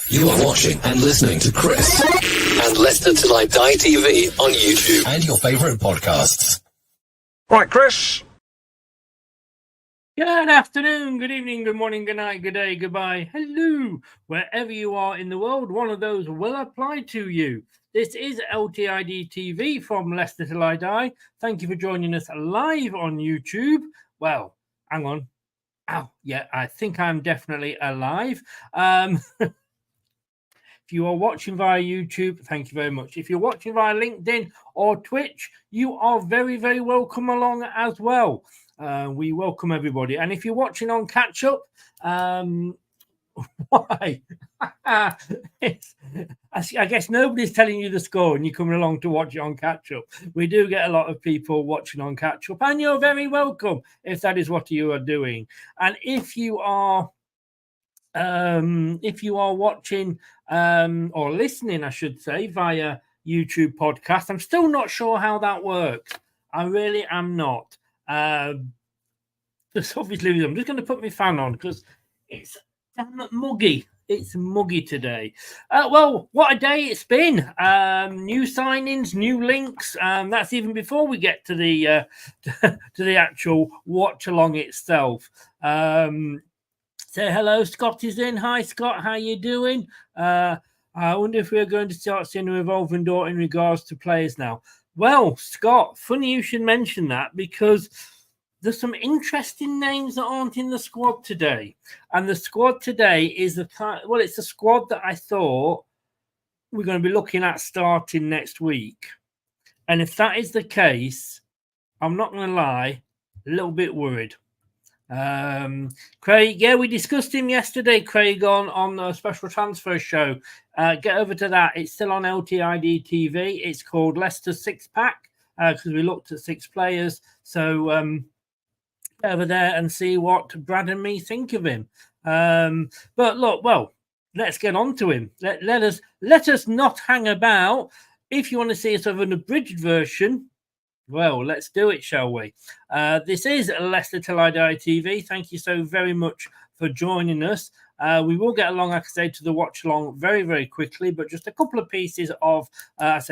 You are watching and listening to Chris and Leicester Till I Die TV on YouTube and your favourite podcasts. Right, Chris. Good afternoon, good evening, good morning, good night, good day, goodbye, hello. Wherever you are in the world, one of those will apply to you. This is LTID TV from Leicester Till I Die. Thank you for joining us live on YouTube. Well, hang on. Oh, yeah, I think I'm definitely alive. If you are watching via YouTube, thank you very much. If you're watching via LinkedIn or Twitch, you are very, very welcome along as well. We welcome everybody. And if you're watching on catch up, why? I guess nobody's telling you the score and you're coming along to watch it on catch up. We do get a lot of people watching on catch up, and you're very welcome if that is what you are doing. And if you are watching or listening, I should say, via YouTube podcast, I'm still not sure how that works. I really am not. Just obviously, I'm just going to put my fan on because it's damn muggy. It's muggy today. Well, what a day it's been. New signings, new links. That's even before we get to the to the actual watch along itself. Say hello, Scott is in. Hi, Scott. How you doing? I wonder if we're going to start seeing a revolving door in regards to players now. Well, Scott, funny you should mention that because there's some interesting names that aren't in the squad today. And the squad today is it's a squad that I thought we're going to be looking at starting next week. And if that is the case, I'm not going to lie, a little bit worried. Craig, yeah, we discussed him yesterday, Craig, on the special transfer show. Get over to that. It's still on LTID TV. It's called Leicester Six Pack because we looked at 6 players. So get over there and see what Brad and me think of him. But look, well, let's get on to him. Let us not hang about. If you want to see a sort of an abridged version, well, let's do it, shall we? This is Leicester Till I Die TV. Thank you so very much for joining us. We will get along, like I say, to the watch along very, very quickly, but just a couple of pieces of,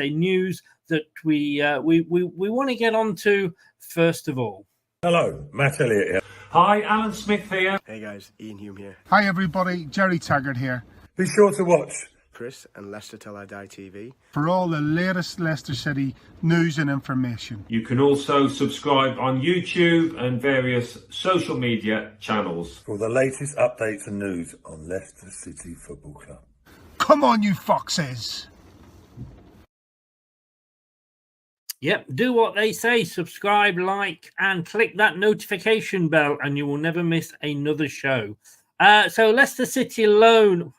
news that we want to get on to first of all. Hello, Matt Elliott here. Hi, Alan Smith here. Hey guys, Ian Hume here. Hi everybody, Jerry Taggart here. Be sure to watch Chris and Leicester Till I Die TV for all the latest Leicester City news and information. You can also subscribe on YouTube and various social media channels. for the latest updates and news on Leicester City Football Club. Come on, you foxes! Yep, do what they say. Subscribe, like, and click that notification bell, and you will never miss another show. So Leicester City loan.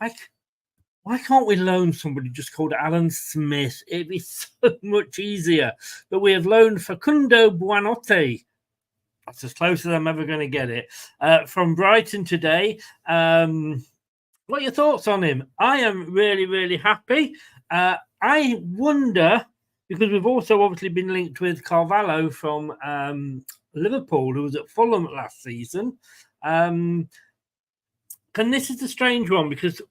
Why can't we loan somebody just called Alan Smith? It'd be so much easier. But we have loaned Facundo Buonotte. That's as close as I'm ever going to get it. From Brighton today. What are your thoughts on him? I am really, really happy. I wonder, because we've also obviously been linked with Carvalho from Liverpool, who was at Fulham last season. And this is a strange one because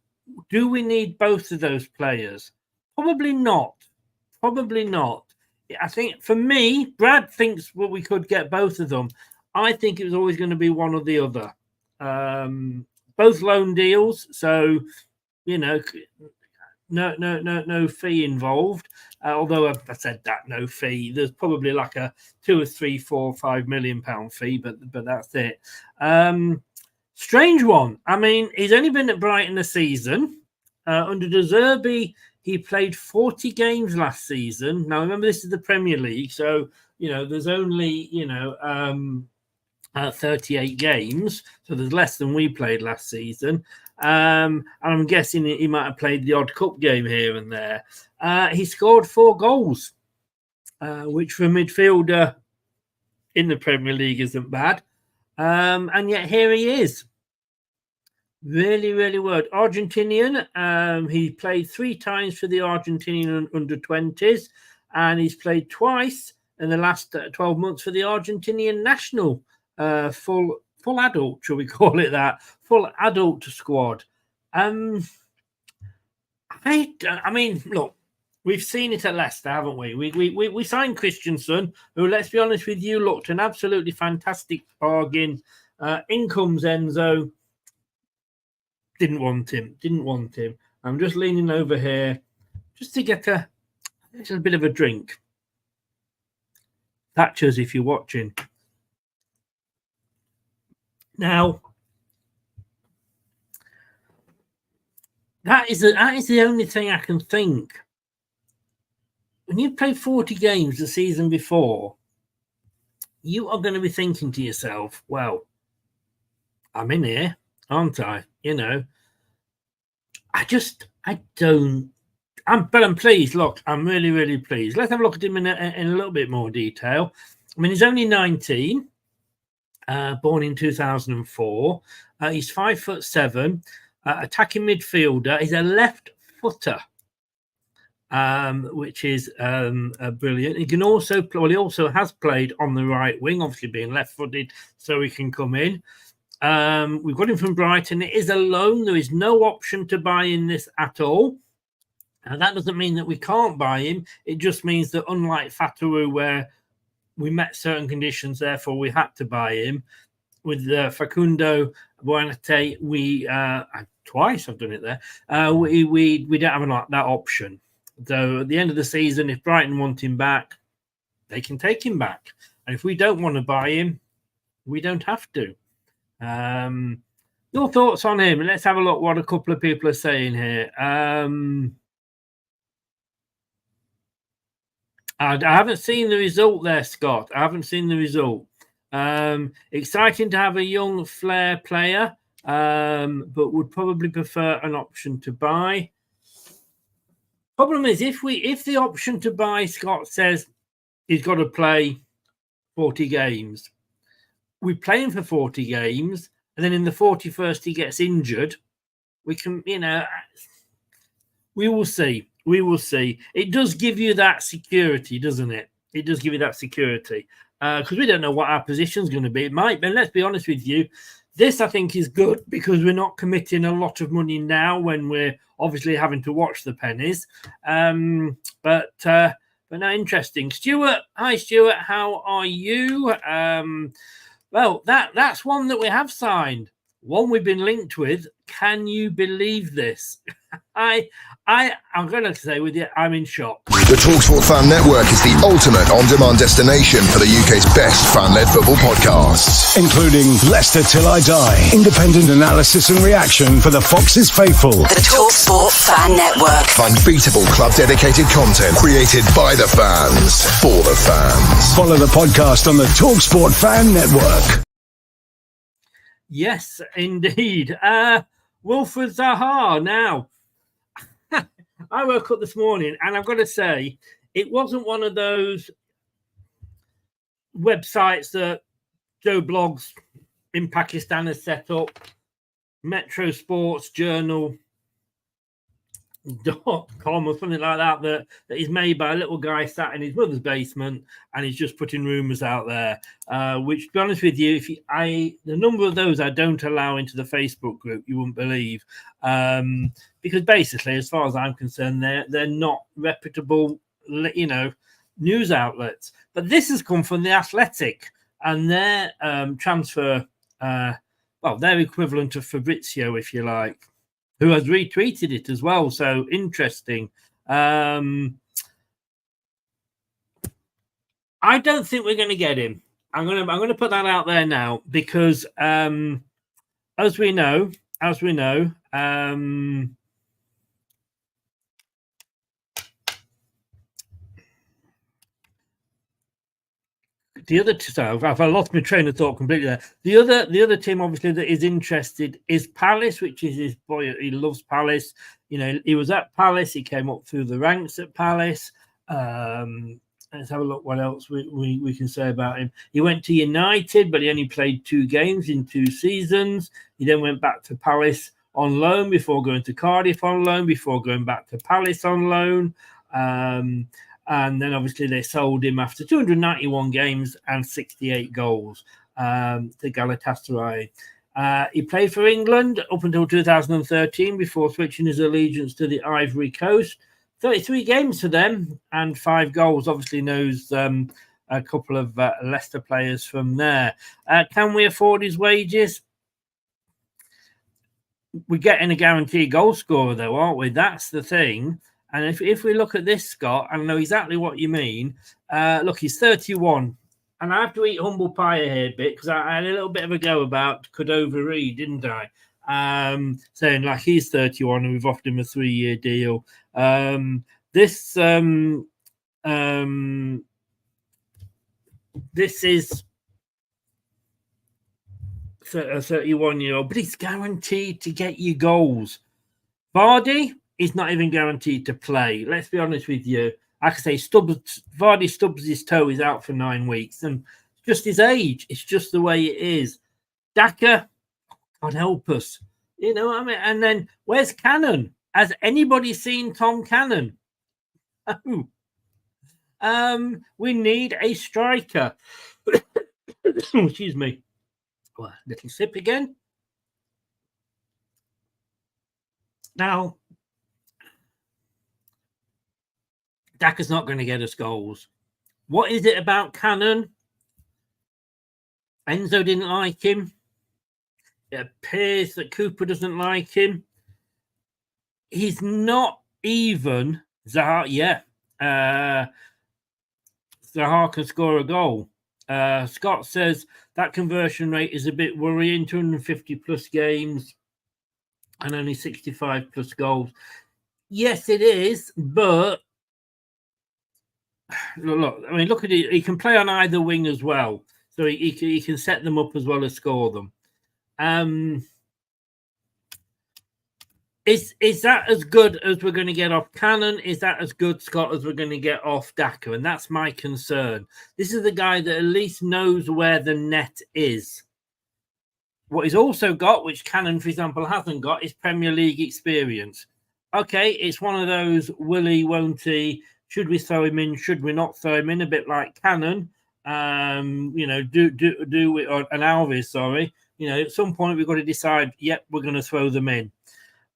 do we need both of those players? Probably not. Probably not. I think for me, Brad thinks we could get both of them. I think it was always going to be one or the other. Both loan deals, so no fee involved. Although I said that no fee, there's probably like a 2 or 3, 4, 5 million pound fee, but that's it. Strange one. I mean, he's only been at Brighton a season. Under De Zerbi, he played 40 games last season. Now, remember, this is the Premier League, so, there's only, 38 games. So there's less than we played last season. And I'm guessing he might have played the odd cup game here and there. He scored 4 goals, which for a midfielder in the Premier League isn't bad. And yet here he is. Really, really good. Argentinian. He played 3 times for the Argentinian under-20s, and he's played twice in the last 12 months for the Argentinian national full adult, shall we call it that? Full adult squad. I mean, look, we've seen it at Leicester, haven't we? We signed Christensen, who, let's be honest with you, looked an absolutely fantastic bargain. In comes Enzo. Didn't want him. I'm just leaning over here just to get a bit of a drink. Thatchers, if you're watching. Now, that is the only thing I can think. When you play 40 games the season before, you are going to be thinking to yourself, well, I'm in here, aren't I? You know, I'm pleased. Look, I'm really, really pleased. Let's have a look at him in a little bit more detail. I mean, he's only 19, born in 2004. He's 5'7", attacking midfielder. He's a left footer, which is brilliant. He can also play, well, he also has played on the right wing, obviously being left-footed, so he can come in. We've got him from Brighton. It is a loan. There is no option to buy in this at all. And that doesn't mean that we can't buy him. It just means that unlike Fatawu, where we met certain conditions, therefore we had to buy him, with Facundo Buonate, we twice I've done it there. We don't have that option. So at the end of the season, if Brighton want him back, they can take him back. And if we don't want to buy him, we don't have to. Your thoughts on him? Let's have a look what a couple of people are saying here. I haven't seen the result there, Scott. I haven't seen the result. Exciting to have a young flair player, but would probably prefer an option to buy. Problem is, if the option to buy, Scott says he's got to play 40 games, we play him for 40 games, and then in the 41st he gets injured. We can, we will see. We will see. It does give you that security, doesn't it? It does give you that security. Because we don't know what our position is going to be. It might be, and let's be honest with you, this, I think, is good because we're not committing a lot of money now when we're obviously having to watch the pennies. But no, interesting. Stuart, hi, Stuart. How are you? Well, that's one that we have signed. One we've been linked with. Can you believe this? I'm going to say with you, I'm in shock. The TalkSport Fan Network is the ultimate on-demand destination for the UK's best fan-led football podcasts, including Leicester Till I Die, independent analysis and reaction for the Foxes faithful. The TalkSport Fan Network. Unbeatable club-dedicated content created by the fans, for the fans. Follow the podcast on the TalkSport Fan Network. Yes, indeed. Wilfred Zaha. Now, I woke up this morning and I've got to say, it wasn't one of those websites that Joe Blogs in Pakistan has set up, Metro Sports Journal.com or something like that is made by a little guy sat in his mother's basement and he's just putting rumours out there, which, to be honest with you, the number of those I don't allow into the Facebook group, you wouldn't believe, because basically, as far as I'm concerned, they're not reputable, news outlets. But this has come from The Athletic and their transfer, their equivalent of Fabrizio, if you like, who has retweeted it as well. So interesting. I don't think we're going to get him. I'm going to put that out there now because, as we know, the other I've lost my train of thought completely there. The other team, obviously, that is interested is Palace, which is his boy. He loves Palace. He was at Palace. He came up through the ranks at Palace. Let's have a look what else we can say about him. He went to United, but he only played 2 games in 2 seasons. He then went back to Palace on loan before going to Cardiff on loan, before going back to Palace on loan. And then obviously they sold him after 291 games and 68 goals to Galatasaray. He played for England up until 2013 before switching his allegiance to the Ivory Coast. 33 games for them and 5 goals. Obviously knows a couple of Leicester players from there. Can we afford his wages? We're getting a guaranteed goal scorer, though, aren't we? That's the thing. And if we look at this, Scott, I know exactly what you mean. Look, he's 31. And I have to eat humble pie here a bit because I had a little bit of a go about Cordova-Reid, didn't I? Saying like he's 31 and we've offered him a 3-year deal. This is a 31-year-old, but he's guaranteed to get you goals. Vardy is not even guaranteed to play. Let's be honest with you. Like I say, Vardy stubs his toe, he's out for 9 weeks. And it's just his age. It's just the way it is. Daka, God help us. You know what I mean? And then where's Cannon? Has anybody seen Tom Cannon? Oh. We need a striker. Excuse me. Well, little sip again. Now, Daka's not going to get us goals. What is it about Cannon? Enzo didn't like him. It appears that Cooper doesn't like him. He's not even Zaha. Yeah. Zaha can score a goal. Scott says that conversion rate is a bit worrying. 250 plus games and only 65 plus goals. Yes, it is, but look, I mean, look at it. He can play on either wing as well, so he can set them up as well as score them. Is that as good as we're going to get off Cannon? Is that as good, Scott, as we're going to get off Daka? And that's my concern. This is the guy that at least knows where the net is. What he's also got, which Cannon, for example, hasn't got, is Premier League experience. Okay, it's one of those will he, won't he? Should we throw him in? Should we not throw him in? A bit like Cannon. You know, do it, and Alves, sorry. You know, at some point we've got to decide, yep, we're going to throw them in.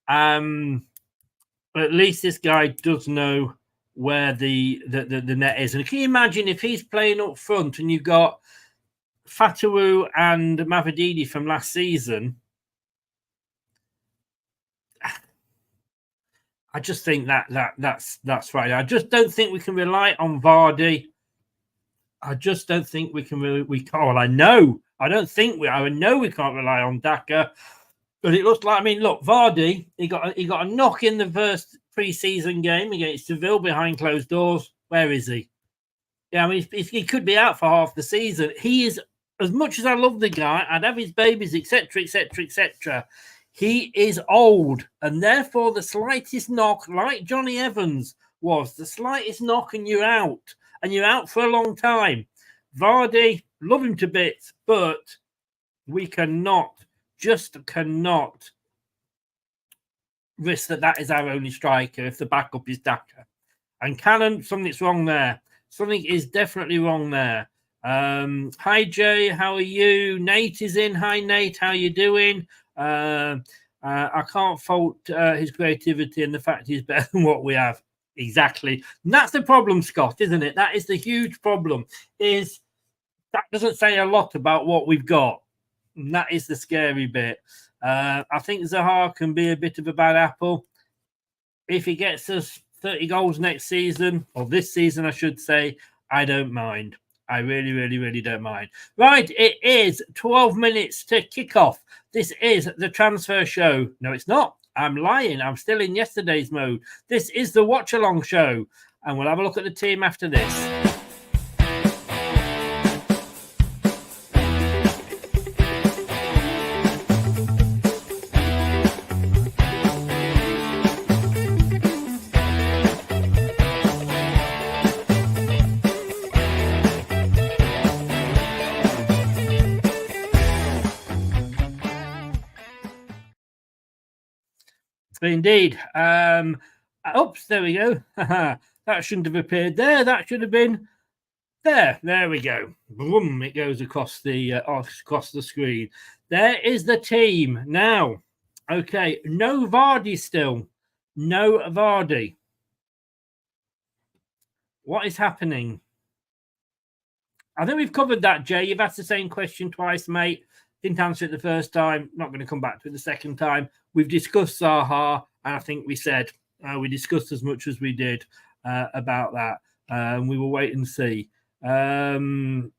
But at least this guy does know where the net is. And can you imagine if he's playing up front and you've got Fatawu and Mavididi from last season? I just think that's right. I just don't think we can rely on Vardy. I just don't think we can really. We can't. Well, I know. I don't think we. I know we can't rely on Daka. But it looks like. I mean, look, Vardy. He got a knock in the first pre-season game against Seville behind closed doors. Where is he? Yeah, I mean, he could be out for half the season. He is. As much as I love the guy, I'd have his babies, etc., etc., etc. He is old, and therefore the slightest knock, like Johnny Evans was, the slightest knock and you're out for a long time. Vardy, love him to bits, but we cannot risk that is our only striker if the backup is Daka. And Cannon, something's wrong there. Something is definitely wrong there. Hi, Jay, how are you? Nate is in. Hi, Nate, how you doing? I can't fault his creativity and the fact he's better than what we have. Exactly. And that's the problem, Scott, isn't it? That is the huge problem, is that doesn't say a lot about what we've got. And that is the scary bit. I think Zaha can be a bit of a bad apple. If he gets us 30 goals next season, or this season, I should say, I don't mind. I really, really, really don't mind. Right, it is 12 minutes to kick off. This is the transfer show. No, it's not. I'm lying. I'm still in yesterday's mode. This is the watch-along show. And we'll have a look at the team after this. Indeed. Oops, there we go. That shouldn't have appeared there. That should have been there. There we go. Boom, it goes across the screen. There is the team now. Okay, no Vardy still. No Vardy. What is happening? I think we've covered that, Jay. You've asked the same question twice, mate. Didn't answer it the first time. Not going to come back to it the second time. We've discussed Zaha, and I think we said we discussed as much as we did about that. We will wait and see. According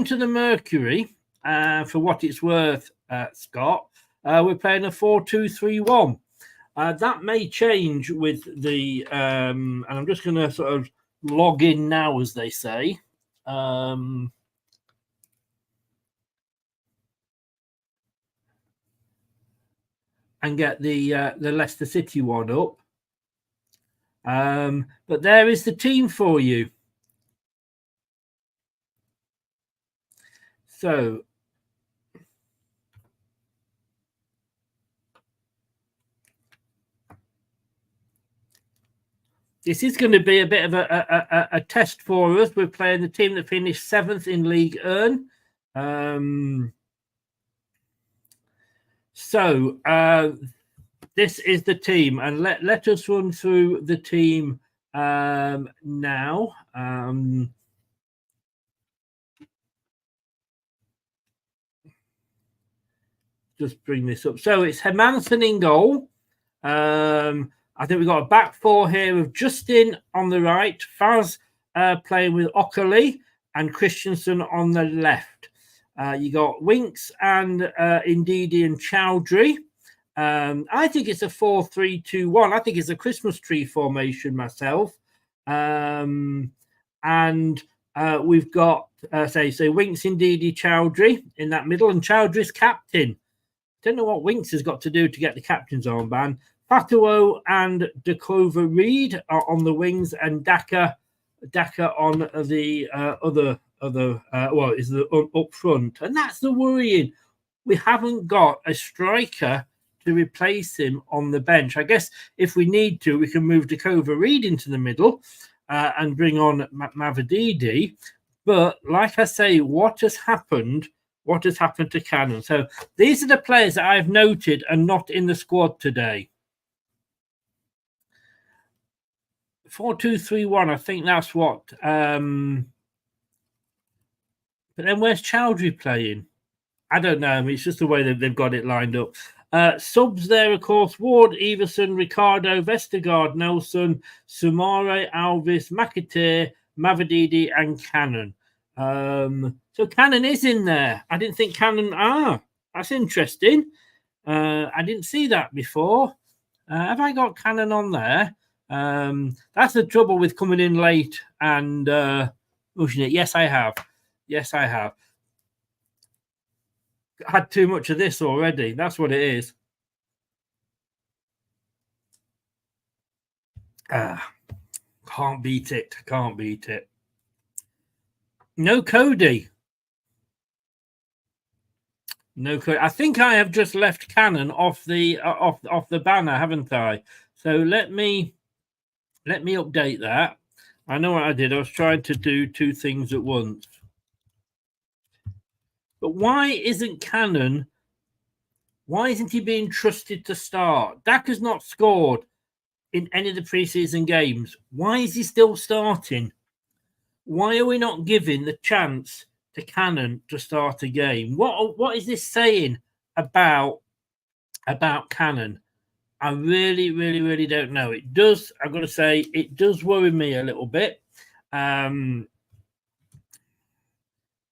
to the Mercury, for what it's worth, Scott, we're playing a 4-2-3-1. That may change with the, and I'm just going to sort of log in now, as they say. And get the Leicester City one up. But there is the team for you. So this is going to be a bit of a test for us. We're playing the team that finished 7th in League One. So this is the team, and let us run through the team now. Just bring this up. So it's Hermansen in goal. I think we've got a back four here with Justin on the right, Faz playing with Ockerley, and Christensen on the left. You got Winks and Ndidi and Chowdhury. I think it's a 4-3-2-1. I think it's a Christmas tree formation myself. And we've got, say Winks, Ndidi, Chowdhury in that middle, and Chowdhury's captain. Don't know what Winks has got to do to get the captain's armband. Fatuo and Dakova Reed are on the wings, and Daka on the is the up front, and that's the worrying. We haven't got a striker to replace him on the bench. I guess if we need to, we can move Dakova Reed into the middle and bring on Mavididi. But like I say, what has happened? What has happened to Cannon? So these are the players that I've noted and not in the squad today. 4-2-3-1. I think that's what. But then where's Chowdhury playing? I don't know. I mean, it's just the way that they've got it lined up. Subs there, of course: Ward, Everson, Ricardo, Vestergaard, Nelson, Sumare, Alvis, McAteer, Mavididi, and Cannon. So Cannon is in there. I didn't think Cannon. That's interesting. I didn't see that before. Have I got Cannon on there? That's the trouble with coming in late and pushing it. Yes, I have. Had too much of this already. That's what it is. Can't beat it. No Cody. I think I have just left Cannon off the banner, haven't I? So let me update that. I know what I did. I was trying to do two things at once. But why isn't Cannon? Why isn't he being trusted to start? Dak has not scored in any of the preseason games. Why is he still starting? Why are we not giving the chance to Cannon to start a game? What is this saying about Cannon? I really, really, really don't know. It does, I've got to say, it does worry me a little bit.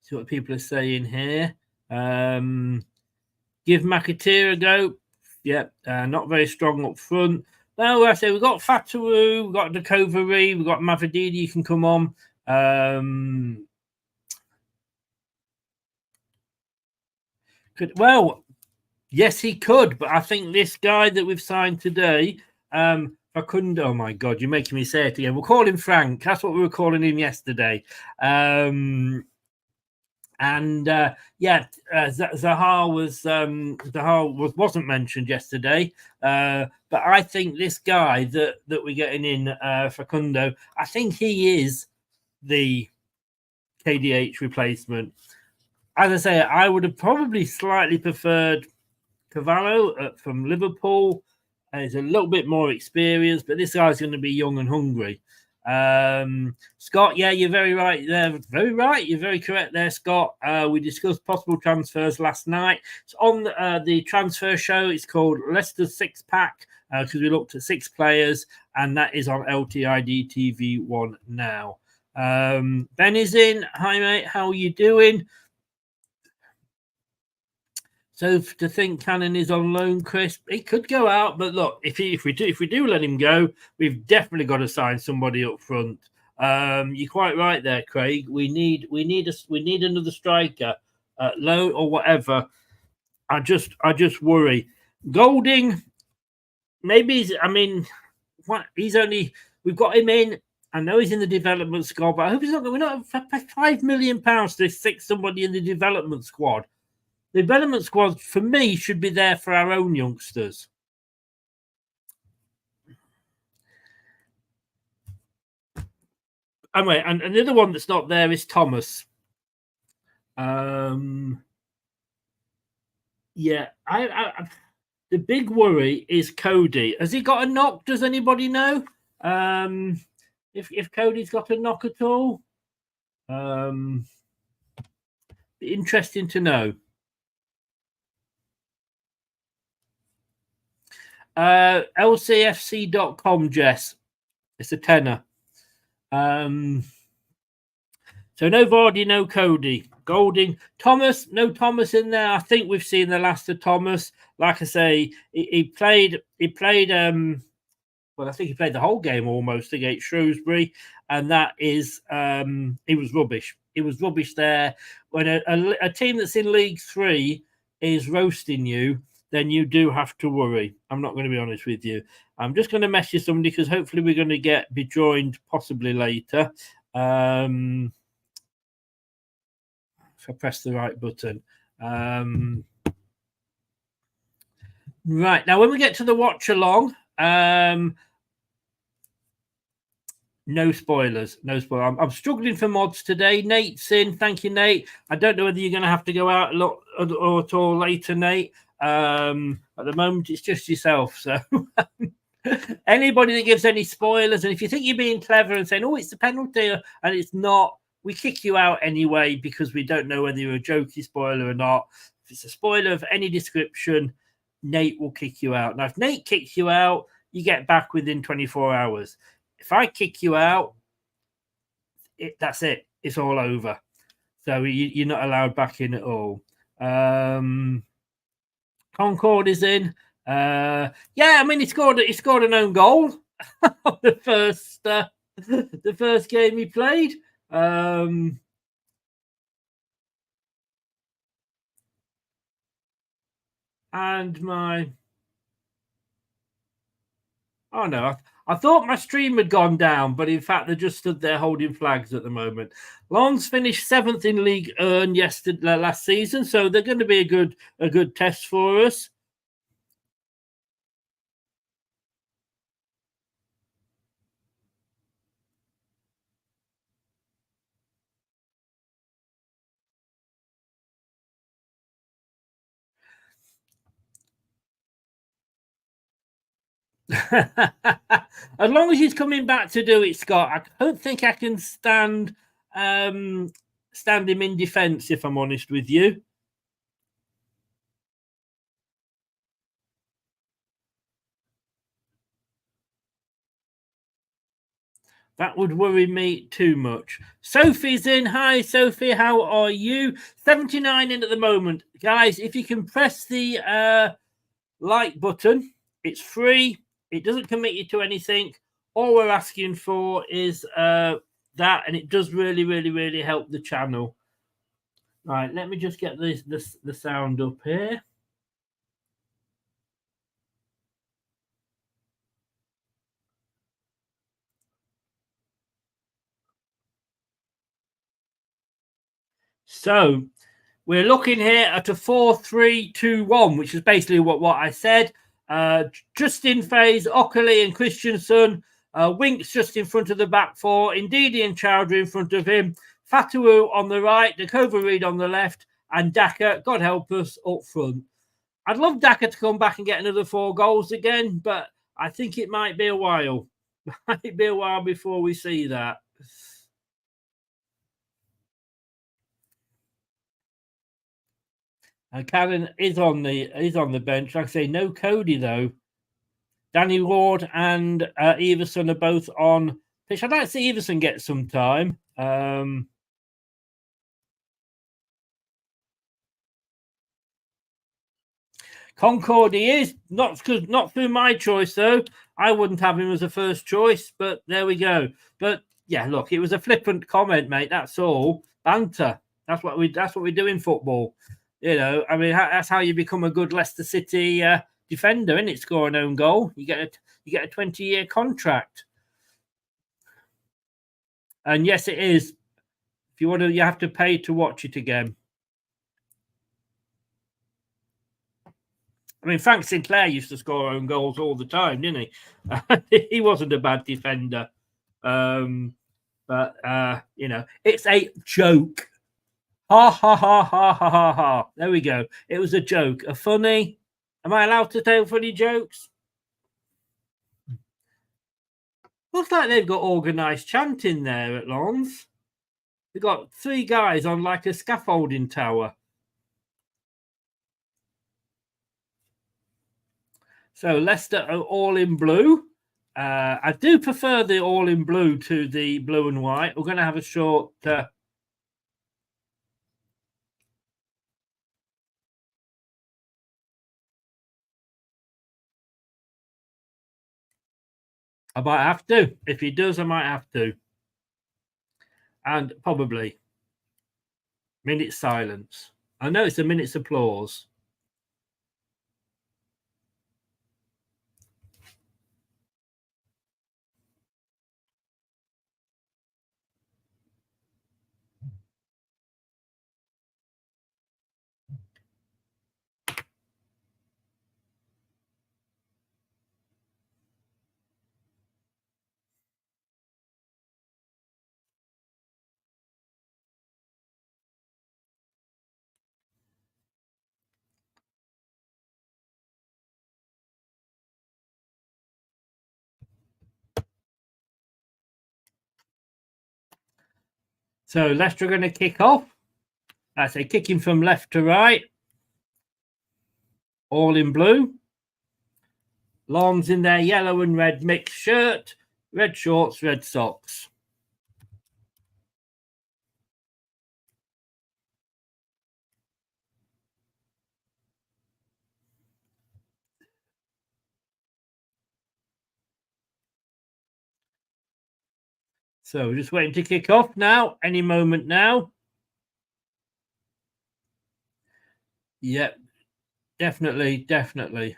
See what people are saying here. Give McAteer a go. Yep, not very strong up front. No, I say we've got Fataru, we've got Dakova Reed, we've got Mavididi, you can come on. Yes, he could, but I think this guy that we've signed today, Facundo, oh my God, you're making me say it again. We'll call him Frank. That's what we were calling him yesterday. Zaha wasn't mentioned yesterday, but I think this guy that we're getting in, Facundo, I think he is the KDH replacement. as I say, I would have probably slightly preferred Cavallo from Liverpool. He's a little bit more experienced, but this guy's going to be young and hungry. Scott, yeah, you're very right there. Very right. You're very correct there, Scott. We discussed possible transfers last night. It's on the transfer show. It's called Leicester's Six Pack because we looked at 6 players, and that is on LTID TV 1 now. Ben is in. Hi, mate. How are you doing? So to think Cannon is on loan, Chris, he could go out, but look, if we do let him go, we've definitely got to sign somebody up front. You're quite right there, Craig. We need another striker, loan or whatever. I just worry. Golding, maybe we've got him in. I know he's in the development squad, but I hope we're not pay £5 million to stick somebody in the development squad. The development squad, for me, should be there for our own youngsters. Anyway, and the other one that's not there is Thomas. Yeah, the big worry is Cody. Has he got a knock? Does anybody know? If Cody's got a knock at all? Be interesting to know. LCFC.com, Jess. It's a tenner. So no Vardy, no Cody. Golding. Thomas, no Thomas in there. I think we've seen the last of Thomas. Like I say, he played well, I think he played the whole game almost against Shrewsbury, and that is he was rubbish. He was rubbish there. When a team that's in League 3 is roasting you, then you do have to worry. I'm not going to be honest with you. I'm just going to message somebody because hopefully we're going to be joined possibly later. If I press the right button. Right, now when we get to the watch along, no spoilers. No spoilers. I'm struggling for mods today. Nate's in. Thank you, Nate. I don't know whether you're going to have to go out a lot or at all later, Nate. At the moment, it's just yourself. So anybody that gives any spoilers, and if you think you're being clever and saying, oh, it's a penalty, and it's not, we kick you out anyway because we don't know whether you're a jokey spoiler or not. If it's a spoiler of any description, Nate will kick you out. Now, if Nate kicks you out, you get back within 24 hours. If I kick you out, that's it. It's all over. So you're not allowed back in at all. Concord is in. Yeah, I mean, he scored an own goal on the first game he played. And I thought my stream had gone down, but in fact, they just stood there holding flags at the moment. Lons finished 7th in League Earn last season, so they're going to be a good test for us. As long as he's coming back to do it, Scott, I don't think I can stand him in defence, if I'm honest with you. That would worry me too much. Sophie's in. Hi, Sophie. How are you? 79 in at the moment. Guys, if you can press the like button, it's free. It doesn't commit you to anything. All we're asking for is that, and it does really, really, really help the channel. Right, let me just get the sound up here. So we're looking here at a 4-3-2-1, which is basically what I said. Justin Faze, Ockerley and Christensen. Winks just in front of the back four. Ndidi and Chowdhury in front of him. Fatawu on the right. Dakova Reed on the left. and Daka, God help us, up front. I'd love Daka to come back and get another 4 goals again, but I think it might be a while. Might be a while before we see that. And Cannon is on the bench. Like I say, no Cody though. Danny Ward and Everson are both on pitch. I'd like to see Everson get some time. Concord he is, not through my choice though. I wouldn't have him as a first choice, but there we go. But yeah, look, it was a flippant comment, mate. That's all. Banter. That's what we do in football. You know, I mean, that's how you become a good Leicester City defender, isn't it? Score an own goal. You get a 20-year contract. And yes, it is. If you want to, you have to pay to watch it again. I mean, Frank Sinclair used to score own goals all the time, didn't he? He wasn't a bad defender. But you know, it's a joke. Ha, ha, ha, ha, ha, ha, ha. There we go. It was a joke. A funny. Am I allowed to tell funny jokes? Looks like they've got organised chanting there at Lawns. They've got 3 guys on like a scaffolding tower. So Leicester are all in blue. I do prefer the all in blue to the blue and white. We're going to have a short... I might have to. If he does, I might have to. And probably minute silence. I know it's a minute's applause. So Leicester are going to kick off. That's a kicking from left to right. All in blue. Lawns in their yellow and red mixed shirt. Red shorts, red socks. So we're just waiting to kick off now. Any moment now. Yep. Definitely, definitely.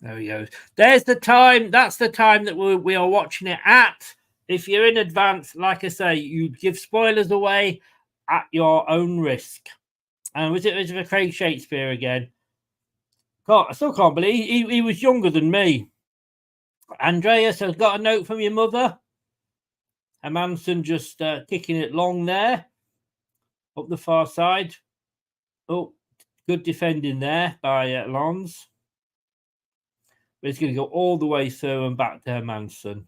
There he goes. There's the time. That's the time that we are watching it at. If you're in advance, like I say, you give spoilers away at your own risk. And was it for Craig Shakespeare again? God, I still can't believe he was younger than me. Andreas has got a note from your mother. Hermanson just kicking it long there. Up the far side. Oh, good defending there by Lons. But it's going to go all the way through and back to Hermanson.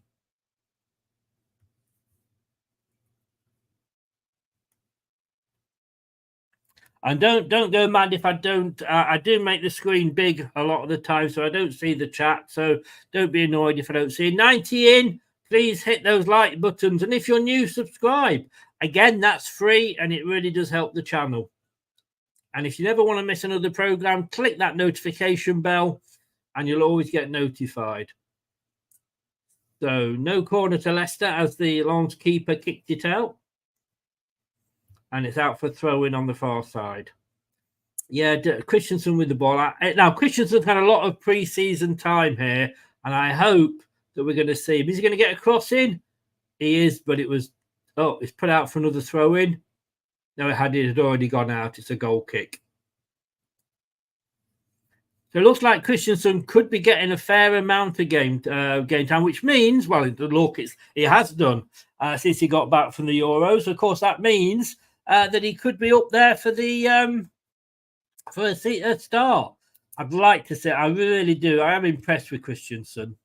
And don't go mad if I don't. I do make the screen big a lot of the time, so I don't see the chat. So don't be annoyed if I don't see 90 in. Please hit those like buttons. And if you're new, subscribe. Again, that's free, and it really does help the channel. And if you never want to miss another program, click that notification bell, and you'll always get notified. So no corner to Leicester as the Lawns keeper kicked it out. And it's out for throw-in on the far side. Yeah, Christensen with the ball. Now, Christensen's had a lot of pre-season time here, and I hope that we're going to see him. Is he going to get a cross in? He is, but it was... Oh, it's put out for another throw-in. No, it had already gone out. It's a goal kick. So it looks like Christensen could be getting a fair amount of game time, which means, well, look, he has done since he got back from the Euros. Of course, that means that he could be up there for a start. I'd like to say, I really do. I am impressed with Christensen.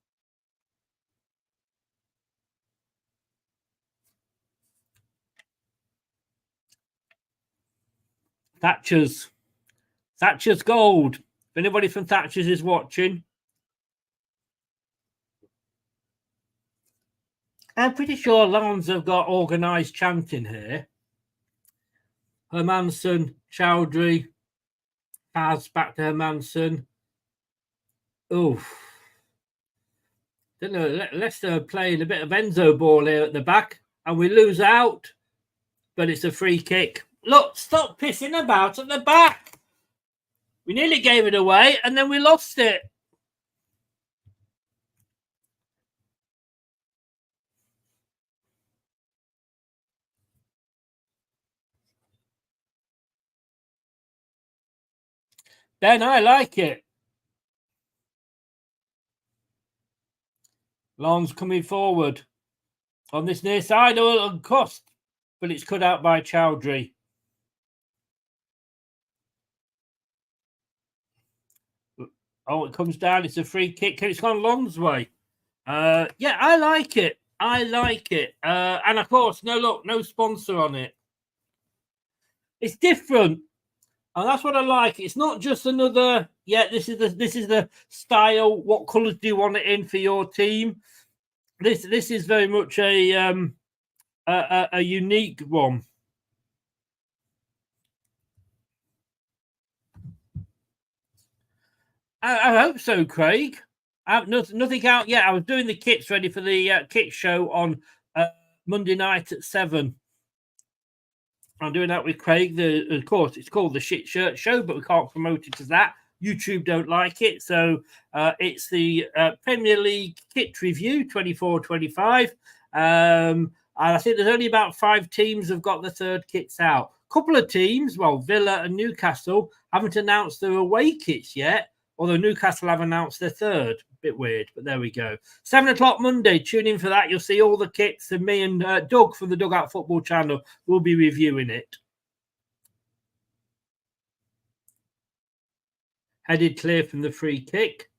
Thatcher's gold. If anybody from Thatcher's is watching, I'm pretty sure Lons have got organised chanting here. Hermansen, Chowdhury, Paz back to Hermansen. Oof. Don't know. Leicester playing a bit of Enzo ball here at the back, and we lose out, but it's a free kick. Look, stop pissing about at the back. We nearly gave it away, and then we lost it. Ben, I like it. Lons coming forward on this near side, on cost, but it's cut out by Chowdhury. Oh, it comes down. It's a free kick. It's gone Lons' way. Yeah, I like it. I like it. And of course, no sponsor on it. It's different. And that's what I like. It's not just another, this is the style. What colours do you want it in for your team? This is very much a unique one. I hope so, Craig. I have nothing out yet. I was doing the kits ready for the kit show on Monday night at 7. I'm doing that with Craig. Of course, it's called the Shit Shirt Show, but we can't promote it as that. YouTube don't like it. So it's the Premier League kit review 24-25. And I think there's only about 5 teams have got the third kits out. A couple of teams, well, Villa and Newcastle, haven't announced their away kits yet, although Newcastle have announced their third. Bit weird, but there we go. 7 o'clock Monday. Tune in for that. You'll see all the kits, and me and Doug from the Dugout Football Channel will be reviewing it. Headed clear from the free kick,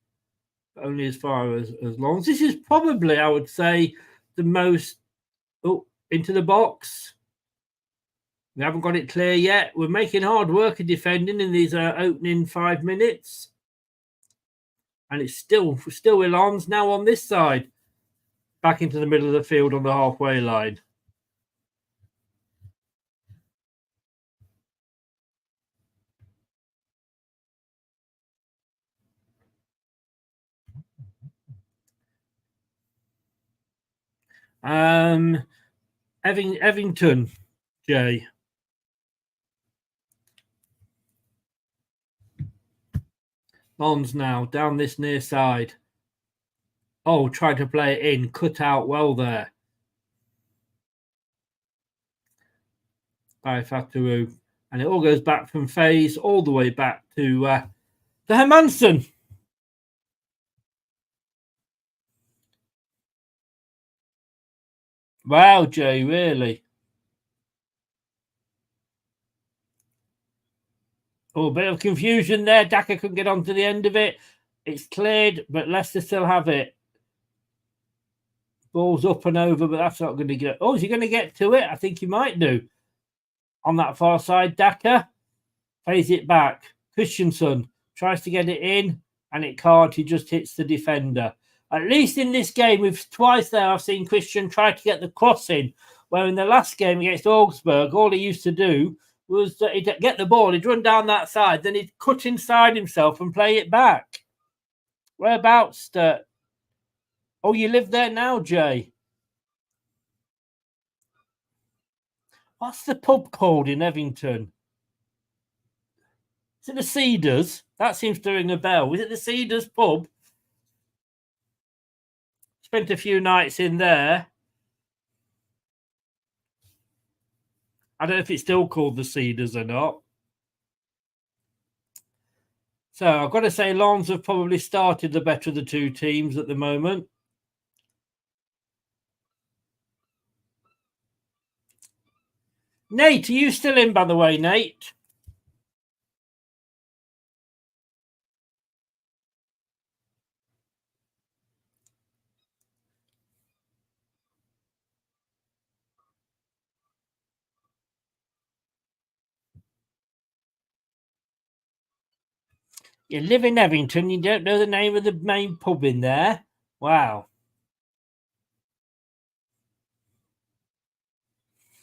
but only as far as long. This is probably, I would say, the most into the box. We haven't got it clear yet. We're making hard work of defending in these opening 5 minutes. And it's still with Lons now on this side. Back into the middle of the field on the halfway line. Evington, Jay. Lons now down this near side. Oh, tried to play it in. Cut out well there. By Fataru. And it all goes back from Faze all the way back to Hermansen. Wow, Jay, really? Oh, a bit of confusion there. Daka couldn't get onto the end of it. It's cleared, but Leicester still have it. Ball's up and over, but that's not going to get... Oh, is he going to get to it? I think he might do. On that far side, Daka plays it back. Christensen tries to get it in, and it can't. He just hits the defender. At least in this game, we've twice there I've seen Christian try to get the cross in, where in the last game against Augsburg, all he used to do was he'd get the ball, he'd run down that side, then he'd cut inside himself and play it back. Whereabouts? Oh, you live there now, Jay? What's the pub called in Evington? Is it the Cedars? That seems to ring a bell. Is it the Cedars pub? Spent a few nights in there. I don't know if it's still called the Cedars or not. So I've got to say, Lons have probably started the better of the two teams at the moment. Nate, are you still in, by the way, Nate? You live in Evington, you don't know the name of the main pub in there? Wow.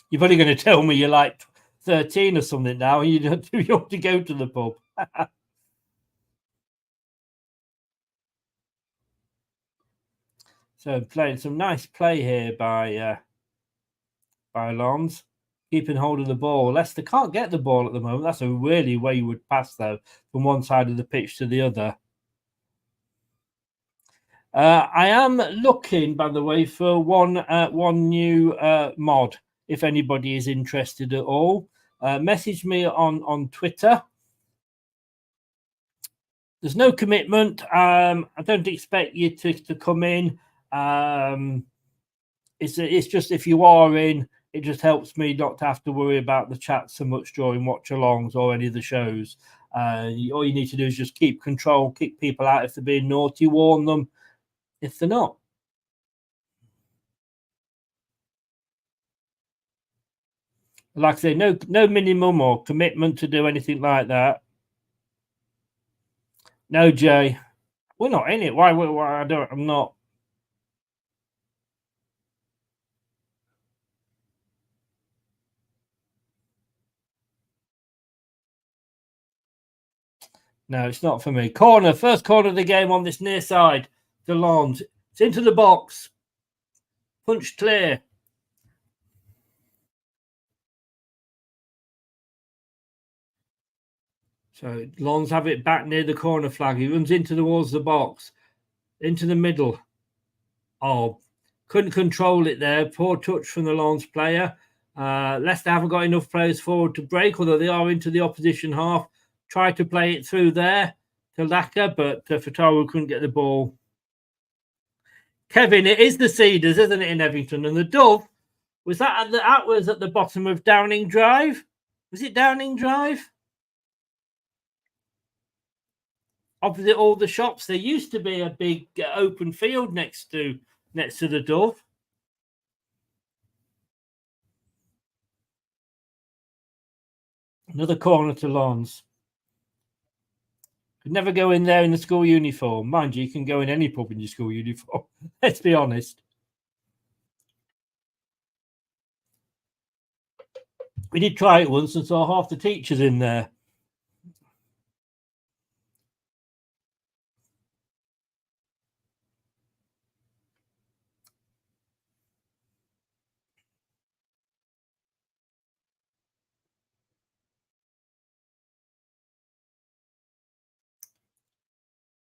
You're only going to tell me you're like 13 or something now, and you have to go to the pub. So playing some nice play here by Lons, keeping hold of the ball. Leicester can't get the ball at the moment. That's a really wayward pass, though, from one side of the pitch to the other. I am looking, by the way, for one new mod. If anybody is interested at all, message me on Twitter. There's no commitment. I don't expect you to come in. It's just if you are in, it just helps me not to have to worry about the chat so much during watch-alongs or any of the shows. All you need to do is just keep control, kick people out if they're being naughty, warn them if they're not. Like I say, no minimum or commitment to do anything like that. No, Jay, we're not in it. Why I'm not. No, it's not for me. Corner, first corner of the game on this near side. To Lons. It's into the box. Punched clear. So Lons have it back near the corner flag. He runs into towards the box. Into the middle. Oh, couldn't control it there. Poor touch from the Lons player. Leicester haven't got enough players forward to break, although they are into the opposition half. Tried to play it through there to Laka, but Fatawu couldn't get the ball. Kevin, it is the Cedars, isn't it, in Evington? And the Dove, was that at the bottom of Downing Drive? Was it Downing Drive? Opposite all the shops, there used to be a big open field next to the Dove. Another corner to Lons. Could never go in there in the school uniform. Mind you can go in any pub in your school uniform. Let's be honest. We did try it once and saw half the teachers in there.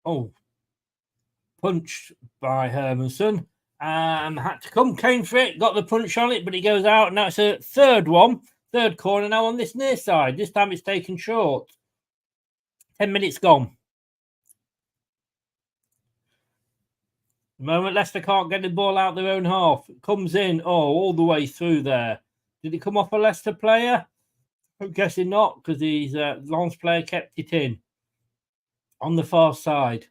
Oh, punched by Hermanson. Had to come, came for it, got the punch on it, but it goes out. Now it's a third corner now on this near side. This time it's taken short. 10 minutes gone. The moment Leicester can't get the ball out their own half. It comes in, all the way through there. Did it come off a Leicester player? I'm guessing not, because the Lons player kept it in. On the far side.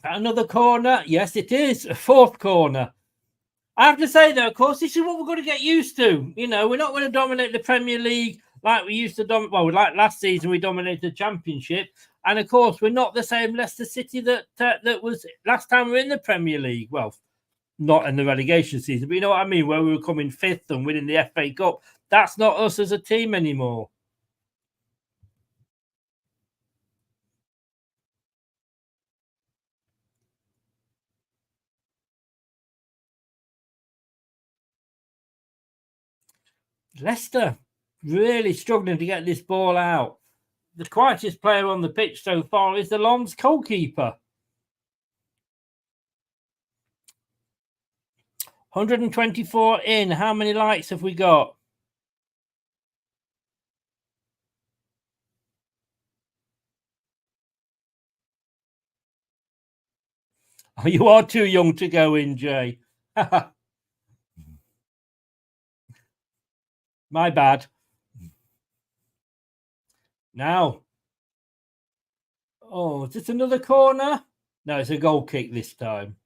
Another corner. Yes, it is. A fourth corner. I have to say, though, of course, this is what we're going to get used to. You know, we're not going to dominate the Premier League like we used to dominate. Well, like last season, we dominated the Championship. And, of course, we're not the same Leicester City that was last time we were in the Premier League. Well, not in the relegation season, but you know what I mean, where we were coming fifth and winning the FA Cup. That's not us as a team anymore. Leicester really struggling to get this ball out. The quietest player on the pitch so far is the Lons goalkeeper. 124 in. How many likes have we got? Oh, you are too young to go in, Jay. My bad. Now. Oh, is this another corner? No, it's a goal kick this time.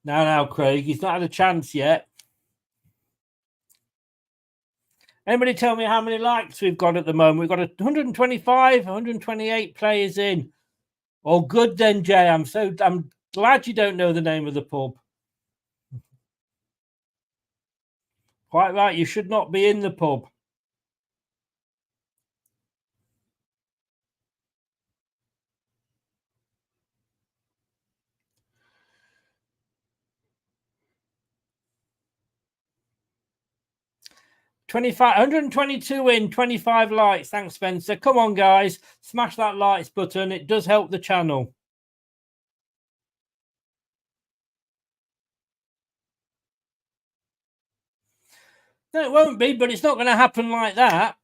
Now, Craig. He's not had a chance yet. Anybody tell me how many likes we've got at the moment? We've got 125, 128 players in. Oh, good then, Jay. I'm glad you don't know the name of the pub. Quite right. You should not be in the pub. $25, 122 in, 25 likes. Thanks, Spencer. Come on, guys. Smash that likes button. It does help the channel. No, it won't be, but it's not going to happen like that.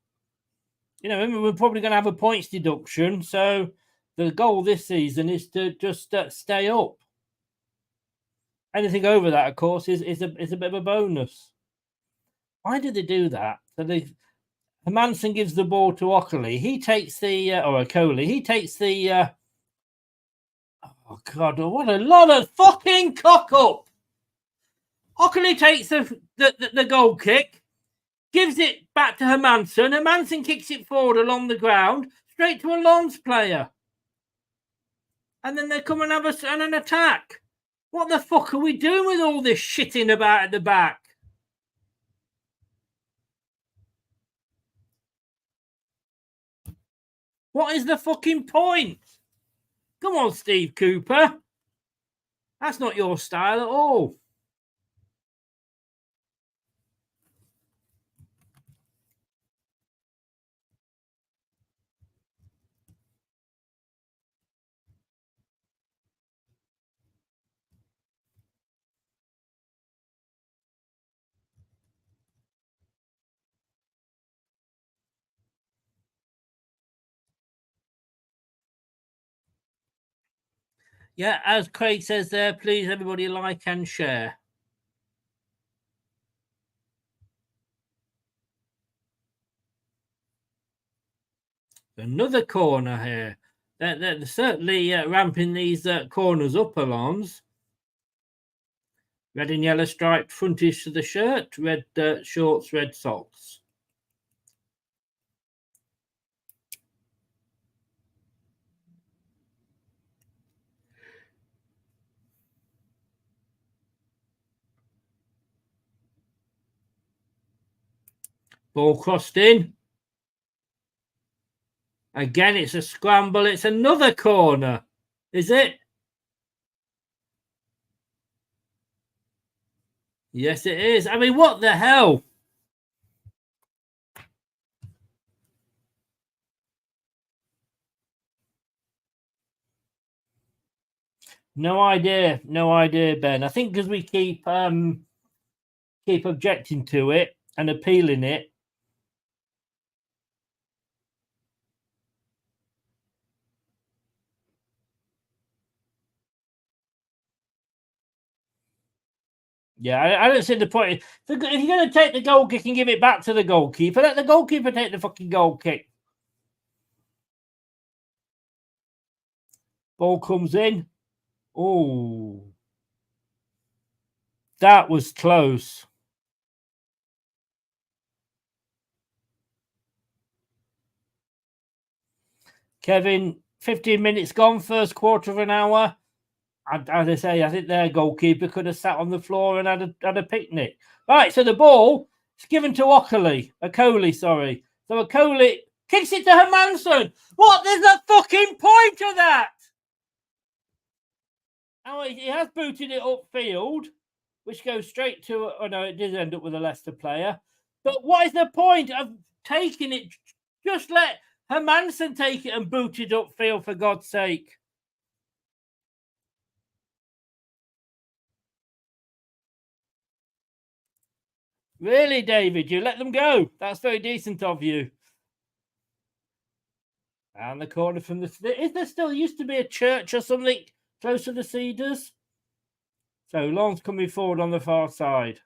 You know, we're probably going to have a points deduction. So the goal this season is to just stay up. Anything over that, of course, is a bit of a bonus. Why did they do that? So Manson gives the ball to Ockley. He takes the or Coley. He takes the. Oh God! What a lot of fucking cock up! Ockley takes the goal kick, gives it back to Hermanson. Hermanson kicks it forward along the ground, straight to a Lons player, and then they come and have an attack. What the fuck are we doing with all this shitting about at the back? What is the fucking point? Come on, Steve Cooper. That's not your style at all. Yeah, as Craig says there, please everybody like and share. Another corner here. They're certainly ramping these corners up, Alons. Red and yellow striped frontage to the shirt, red shorts, red socks. Ball crossed in. Again, it's a scramble. It's another corner. Is it? Yes, it is. I mean, what the hell? No idea. No idea, Ben. I think because we keep objecting to it and appealing it. Yeah, I don't see the point. If you're going to take the goal kick and give it back to the goalkeeper, let the goalkeeper take the fucking goal kick. Ball comes in. Oh, that was close. Kevin, 15 minutes gone, first quarter of an hour. As I say, I think their goalkeeper could have sat on the floor and had a picnic. Right, so the ball is given to Coley, sorry. So Coley kicks it to Hermanson. What is the fucking point of that? Oh, he has booted it upfield, which goes straight to... Oh, no, it did end up with a Leicester player. But what is the point of taking it? Just let Hermanson take it and boot it upfield, for God's sake. Really, David? You let them go? That's very decent of you. And the corner from the... Is there still used to be a church or something close to the Cedars? So Long's coming forward on the far side.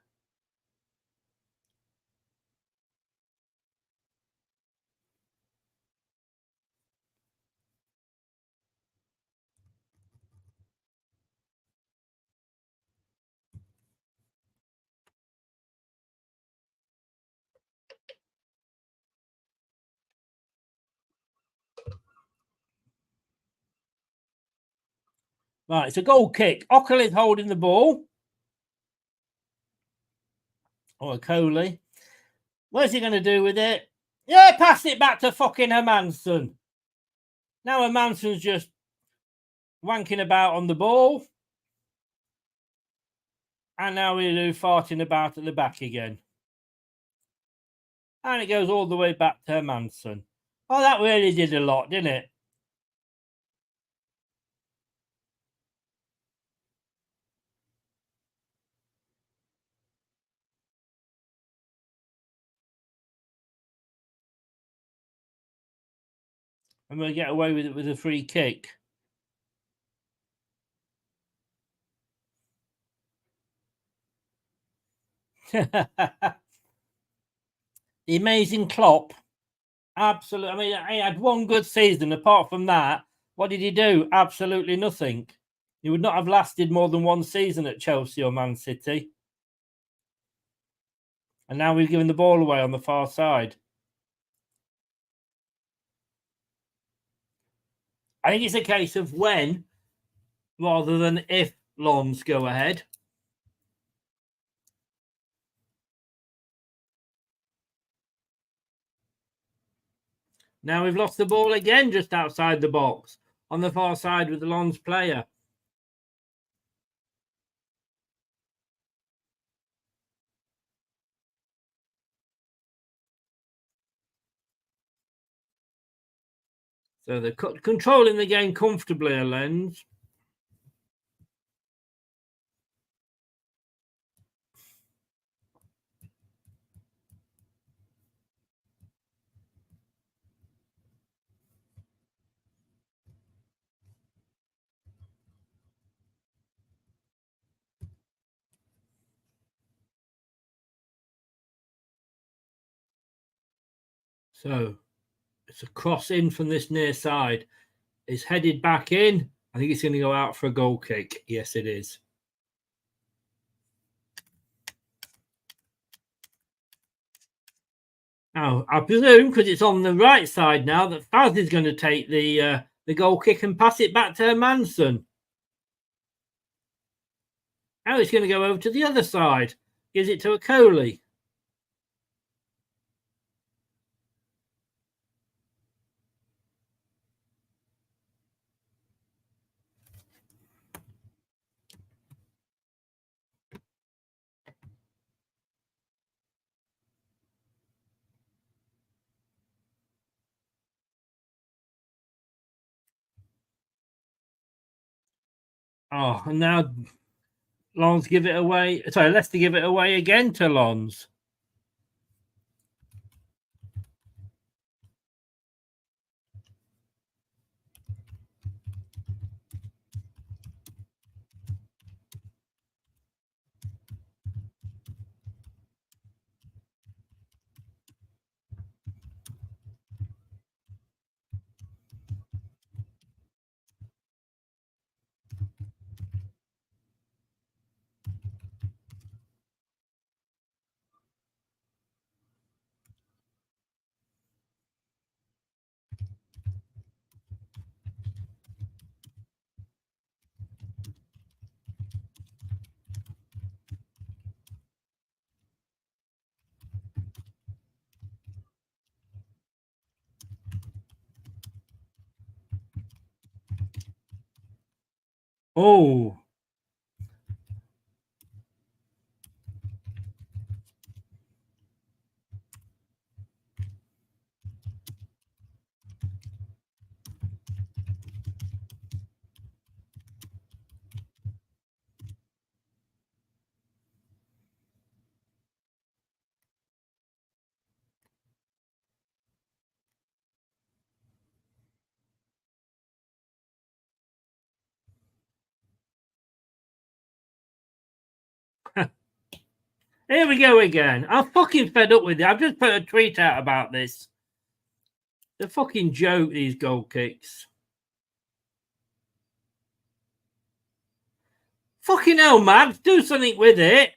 Right, it's a goal kick. Ockerley's holding the ball. Or Coley. What's he going to do with it? Yeah, pass it back to fucking Hermanson. Now Hermanson's just wanking about on the ball. And now we're farting about at the back again. And it goes all the way back to Hermanson. Oh, that really did a lot, didn't it? And we'll get away with it with a free kick. The amazing Klopp. Absolutely. I mean, he had one good season. Apart from that, what did he do? Absolutely nothing. He would not have lasted more than one season at Chelsea or Man City. And now we've given the ball away on the far side. I think it's a case of when rather than if Lons go ahead. Now we've lost the ball again just outside the box on the far side with the Lons player. So they're controlling the game comfortably, Lens. So it's a cross in from this near side. It's headed back in. I think it's going to go out for a goal kick. Yes, it is. Now, I presume, because it's on the right side now, that Faz is going to take the goal kick and pass it back to Manson. Now it's going to go over to the other side. Gives it to a Coley. Oh, and now Lons give it away. Sorry, Leicester give it away again to Lons. Oh. Here we go again. I'm fucking fed up with it. I've just put a tweet out about this. The fucking joke, these goal kicks. Fucking hell, Mads, do something with it.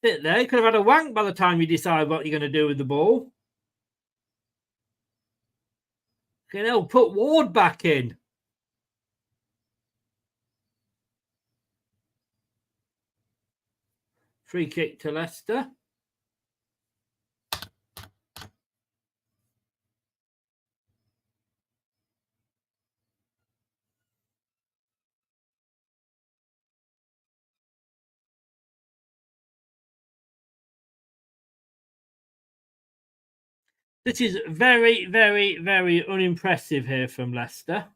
Sit there. You could have had a wank by the time you decide what you're going to do with the ball. Fucking hell, put Ward back in. Free kick to Leicester. This is very, very, very unimpressive here from Leicester.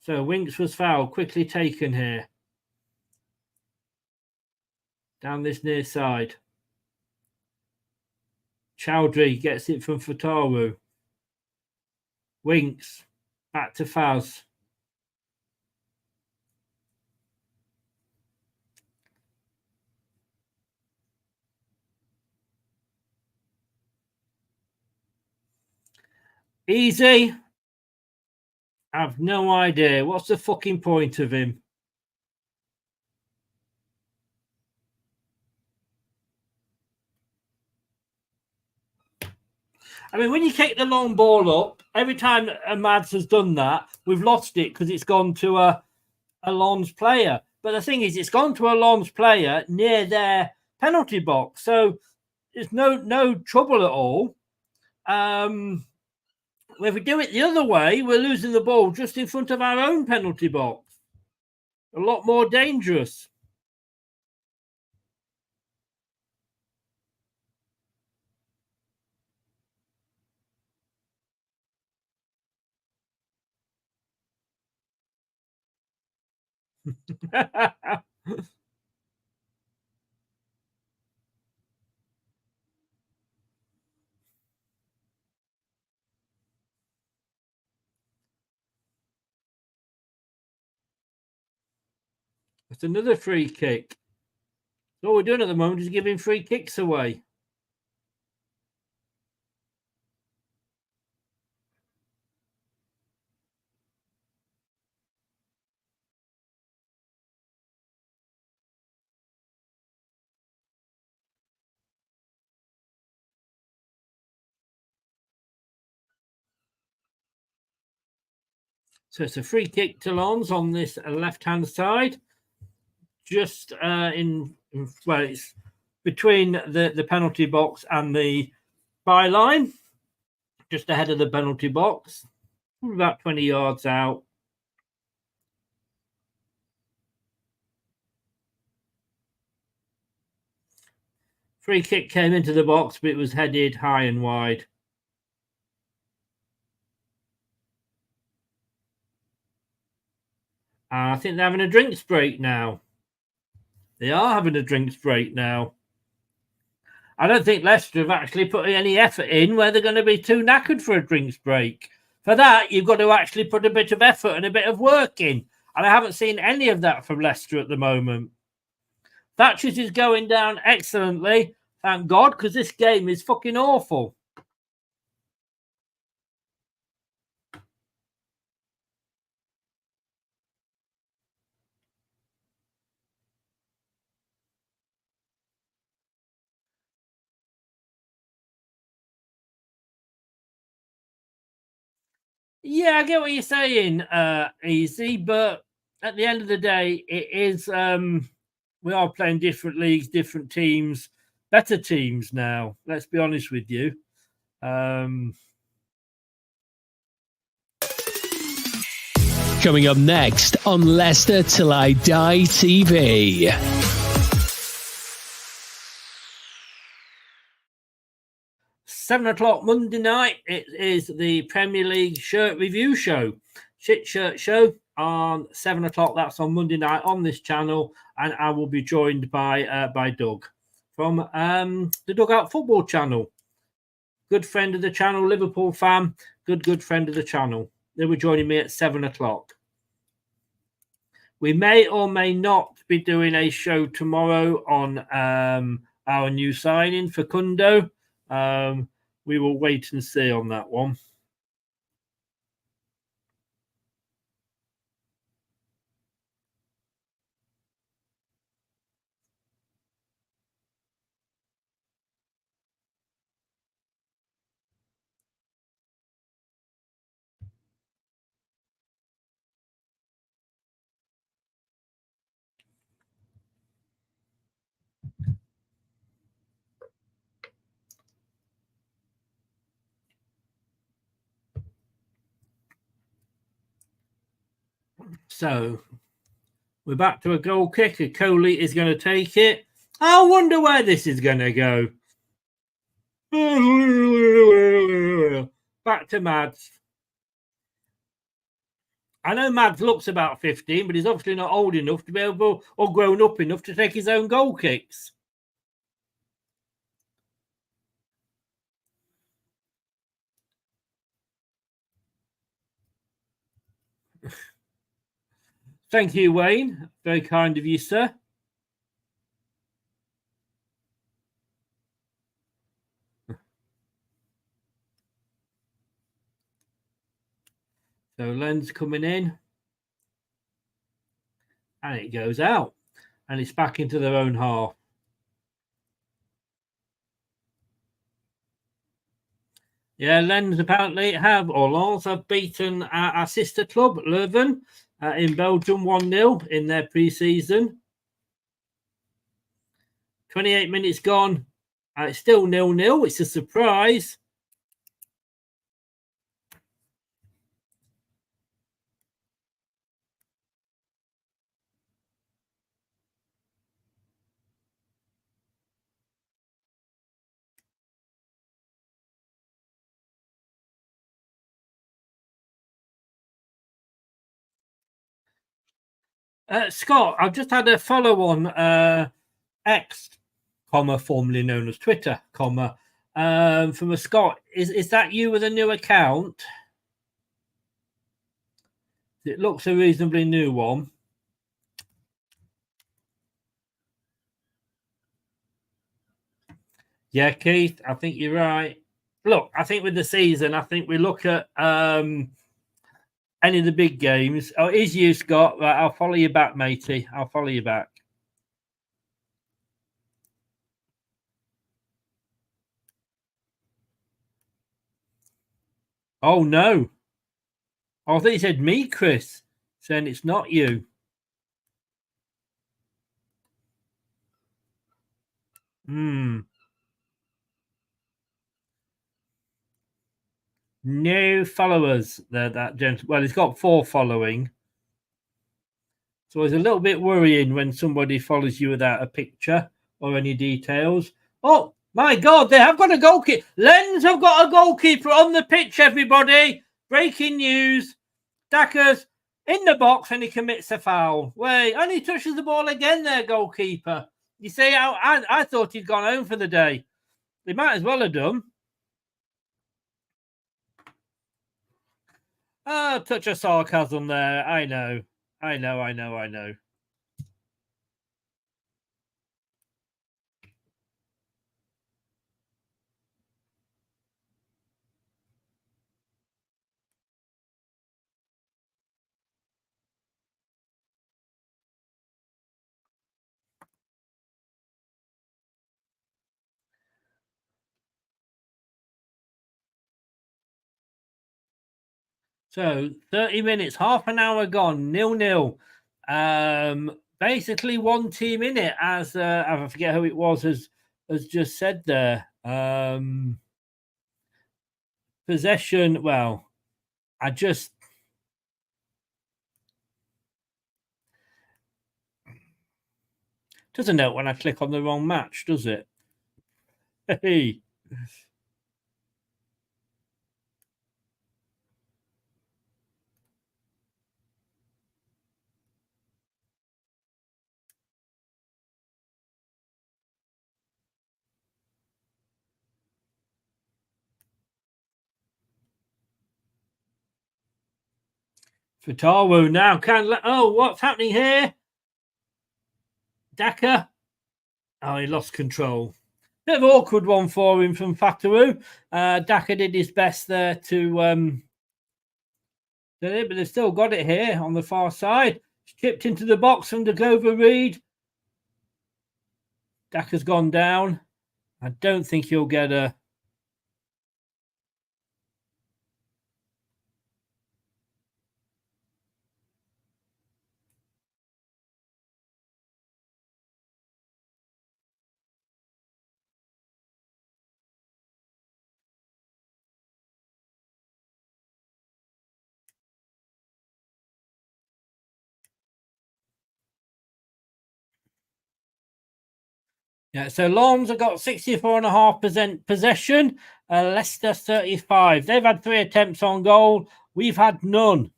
So Winks was fouled, quickly taken here. Down this near side. Chowdhury gets it from Fatawu. Winks back to Faz. Easy. I've no idea. What's the fucking point of him? I mean, when you kick the long ball up, every time Mads has done that, we've lost it because it's gone to a Lens player. But the thing is, it's gone to a Lens player near their penalty box. So there's no trouble at all. If we do it the other way, we're losing the ball just in front of our own penalty box. A lot more dangerous. It's another free kick. So all we're doing at the moment is giving free kicks away. So it's a free kick to Lens on this left-hand side. Just it's between the penalty box and the byline. Just ahead of the penalty box. About 20 yards out. Free kick came into the box, but it was headed high and wide. I think they're having a drinks break now. They are having a drinks break now. I don't think Leicester have actually put any effort in where they're going to be too knackered for a drinks break. For that, you've got to actually put a bit of effort and a bit of work in. And I haven't seen any of that from Leicester at the moment. Thatcher's is going down excellently. Thank God, because this game is fucking awful. Yeah, I get what you're saying, Easy, but at the end of the day, it is we are playing different leagues, different teams, better teams now. Let's be honest with you. Coming up next on Leicester Till I Die TV. 7 o'clock Monday night, it is the Premier League shirt review show. Shit Shirt Show on 7 o'clock. That's on Monday night on this channel. And I will be joined by Doug from the Dugout Football channel. Good friend of the channel, Liverpool fan. Good friend of the channel. They were joining me at 7 o'clock. We may or may not be doing a show tomorrow on our new signing for Kundo. We will wait and see on that one. So we're back to a goal kick. Coley is going to take it. I wonder where this is going to go. Back to Mads. I know Mads looks about 15, but he's obviously not old enough to be able or grown up enough to take his own goal kicks. Thank you, Wayne. Very kind of you, sir. So Len's coming in. And it goes out. And it's back into their own half. Yeah, Lens apparently have, or Lens have beaten our sister club, Leuven, in Belgium 1-0 in their pre-season. 28 minutes gone. It's still 0-0. It's a surprise. Scott, I've just had a follow on X, formerly known as Twitter, from a Scott. Is that you with a new account? It looks a reasonably new one. Yeah, Keith, I think you're right. Look, I think with the season, I think we look at any of the big games. Oh, it is you, Scott. Right, I'll follow you back, matey. I'll follow you back. Oh, no. Oh, I thought you said me, Chris, saying it's not you. No followers there, that gentleman. Well, he's got 4 following. So it's a little bit worrying when somebody follows you without a picture or any details. Oh, my God, they have got a goalkeeper. Lens have got a goalkeeper on the pitch, everybody. Breaking news. Dacker's in the box and he commits a foul. Wait, and he touches the ball again there, goalkeeper. You see, I thought he'd gone home for the day. They might as well have done. Oh, touch of sarcasm there. I know. So 30 minutes, half an hour gone, 0-0. Basically one team in it, as I forget who it was, has just said there. Possession, well, doesn't know when I click on the wrong match, does it? Hey. Fatawu now what's happening here? Daka. Oh, he lost control. Bit of an awkward one for him from Fatawu. Daka did his best there to but they've still got it here on the far side. Chipped into the box from the Glover Reed. Daka's gone down. I don't think he'll get a... Yeah, so Lons have got 64.5% possession. Leicester 35. They've had 3 attempts on goal. We've had none.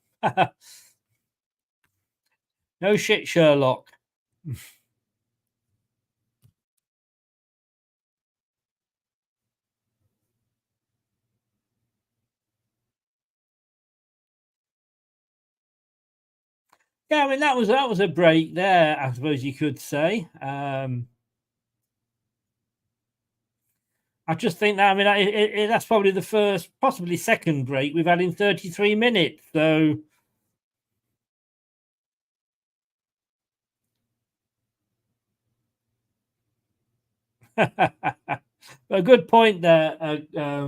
No shit, Sherlock. Yeah, I mean that was a break there, I suppose you could say. I just think that, I mean, that's probably the first, possibly second break we've had in 33 minutes. So, a good point there,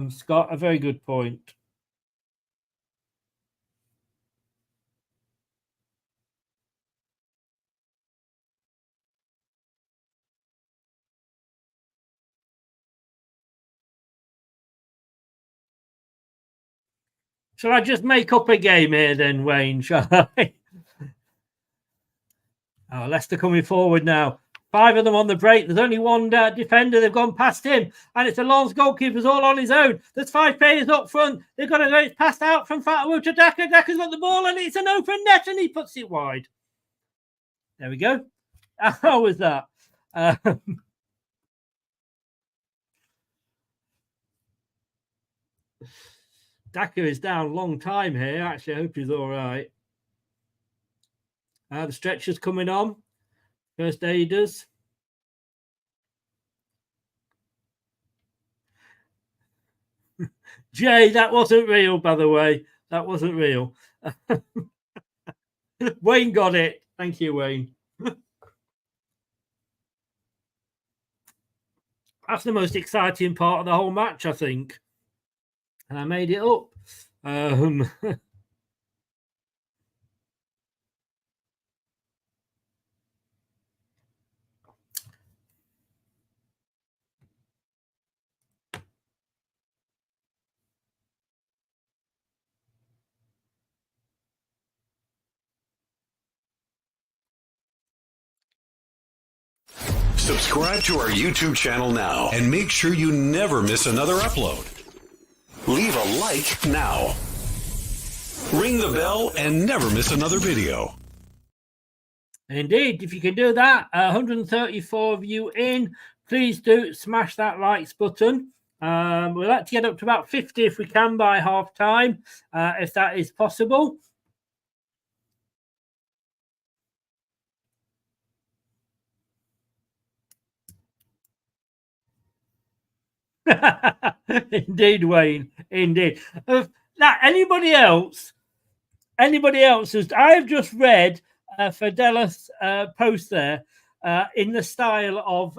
Scott. A very good point. Shall I just make up a game here then, Wayne? Shall I? Oh, Leicester coming forward now. 5 of them on the break. There's only one defender. They've gone past him. And it's the Lons goalkeeper's all on his own. There's 5 players up front. They've got to go. It's passed out from Fatawu to Daka. Daka's got the ball and it's an open net and he puts it wide. There we go. How was that? Daka is down a long time here. Actually, I hope he's all right. The stretcher's coming on. First aiders. Jay, that wasn't real, by the way. That wasn't real. Wayne got it. Thank you, Wayne. That's the most exciting part of the whole match, I think. And I made it up. Subscribe to our YouTube channel now and make sure you never miss another upload. Leave a like now. Ring the bell and never miss another video. Indeed, if you can do that, 134 of you in, please do smash that likes button. We'd like to get up to about 50 if we can by half time, if that is possible. Indeed, Wayne. Indeed. Now, anybody else who's... I've just read Fidela's post there in the style of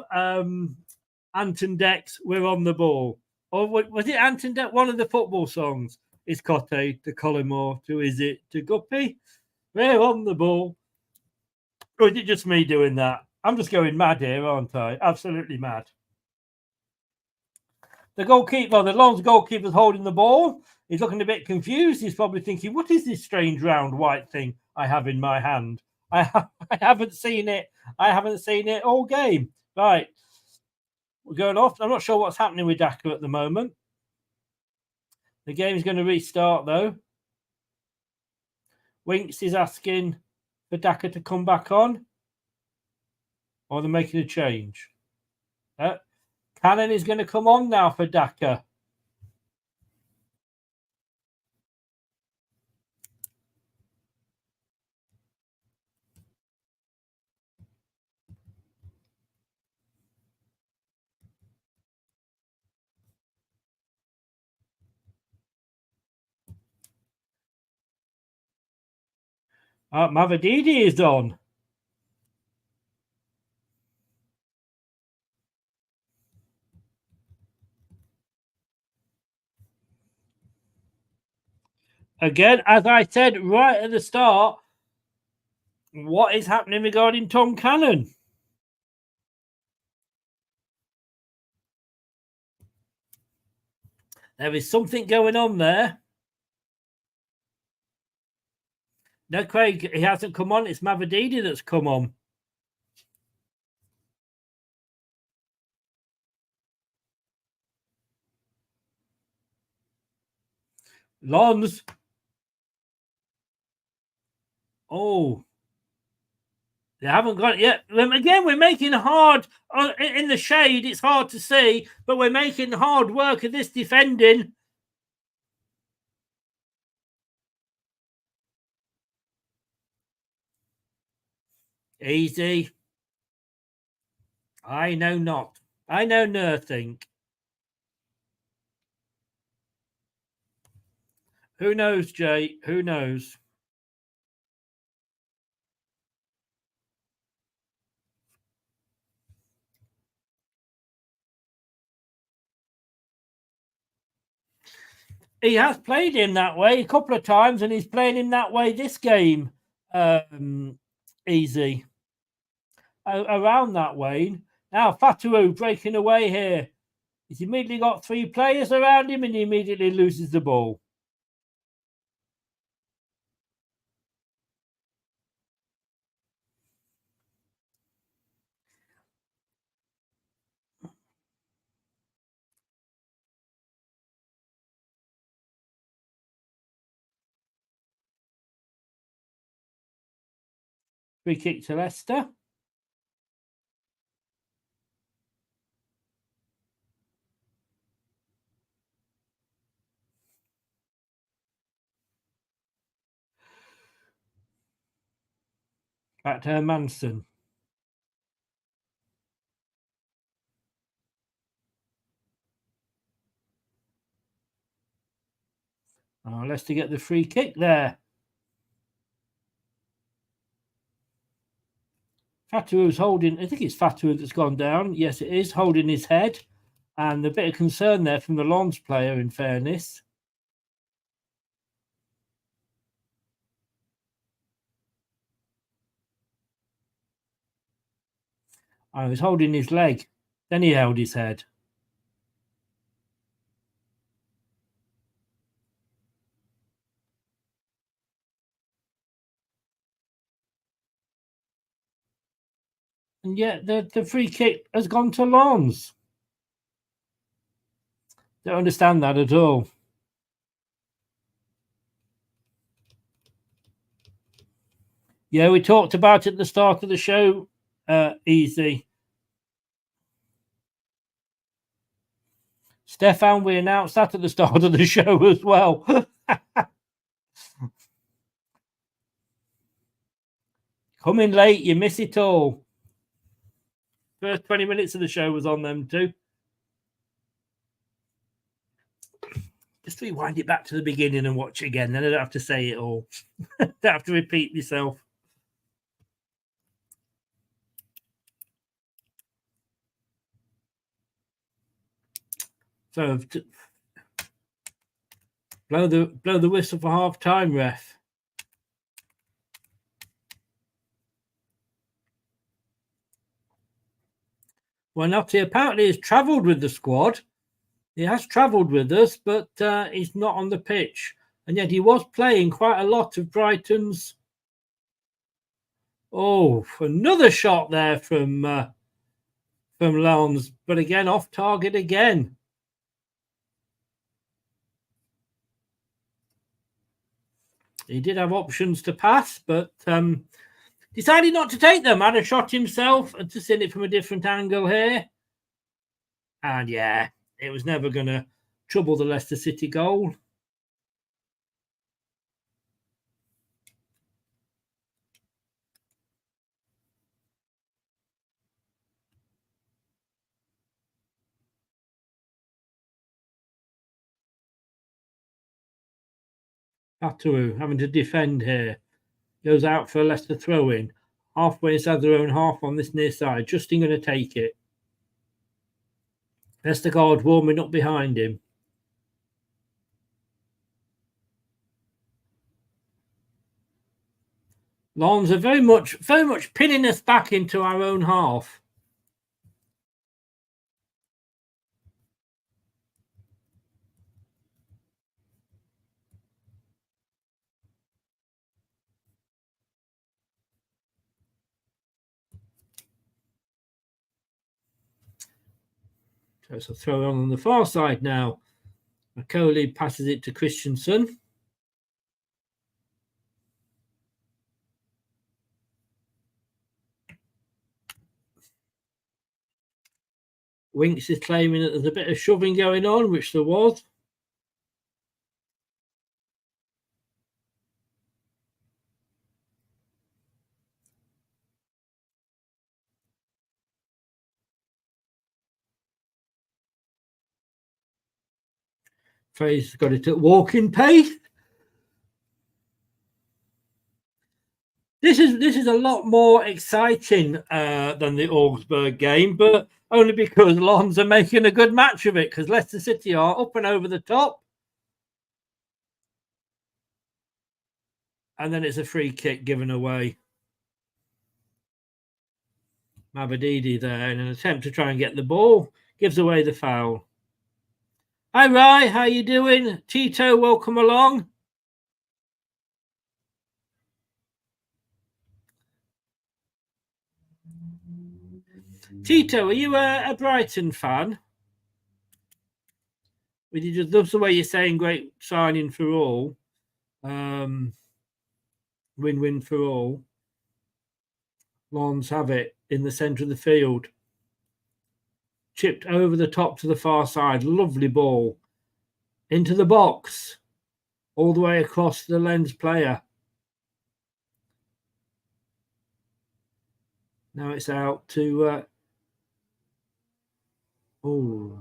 Anton Deck's "We're on the Ball." Or was it Anton Deck? One of the football songs is Cote to Collymore to Is It to Guppy? We're on the ball. Or is it just me doing that? I'm just going mad here, aren't I? Absolutely mad. The goalkeeper, the Lons goalkeeper's holding the ball. He's looking a bit confused. He's probably thinking, what is this strange round white thing I have in my hand? I haven't seen it. I haven't seen it all game. Right. We're going off. I'm not sure what's happening with Daka at the moment. The game's going to restart, though. Winks is asking for Daka to come back on. Or they're making a change. Cannon is going to come on now for Daka. Mavadidi is on. Again, as I said right at the start, what is happening regarding Tom Cannon? There is something going on there. No, Craig, he hasn't come on. It's Mavadidi that's come on. Lons. Oh. They haven't got it yet. Again, we're making hard in the shade. It's hard to see, but we're making hard work of this defending. Easy. I know not. I know nothing. Who knows, Jay? Who knows? He has played him that way a couple of times, and he's playing him that way this game. Easy. Around that way. Now, Fatawu breaking away here. He's immediately got 3 players around him, and he immediately loses the ball. Free kick to Leicester. Back to Hermanson. Oh, Leicester get the free kick there. Fatawu's holding, I think it's Fatawu that's gone down. Yes, it is, holding his head. And a bit of concern there from the Lons player, in fairness. I was holding his leg. Then he held his head. And yet the free kick has gone to Lons. Don't understand that at all. Yeah, we talked about it at the start of the show. Easy. Stefan, we announced that at the start of the show as well. Come in late, you miss it all. First 20 minutes of the show was on them too. Just rewind it back to the beginning and watch it again. Then I don't have to say it all. Don't have to repeat myself. So blow the whistle for half time, ref. Well, Notty apparently has travelled with the squad. He has travelled with us, but he's not on the pitch. And yet he was playing quite a lot of Brighton's. Oh, another shot there from Lons, but again off target again. He did have options to pass, but decided not to take them. Had a shot himself and to see it from a different angle here. And yeah, it was never going to trouble the Leicester City goal. Fatawu having to defend here. Goes out for a Leicester throw-in. Halfway inside their own half on this near side. Justin going to take it. Vestergaard warming up behind him. Lons are very much pinning us back into our own half. So it's a throw on the far side now. McCauley passes it to Christensen. Winks is claiming that there's a bit of shoving going on, which there was. Fraser's got it at walking pace. This is a lot more exciting than the Augsburg game, but only because Lons are making a good match of it, because Leicester City are up and over the top. And then it's a free kick given away. Mabadidi there in an attempt to try and get the ball. Gives away the foul. Hi, Rai. How you doing? Tito, welcome along. Tito, are you a Brighton fan? You just love the way you're saying great signing for all. Win-win for all. Lons have it in the centre of the field. Chipped over the top to the far side. Lovely ball. Into the box. All the way across the Lens player. Now it's out to... oh...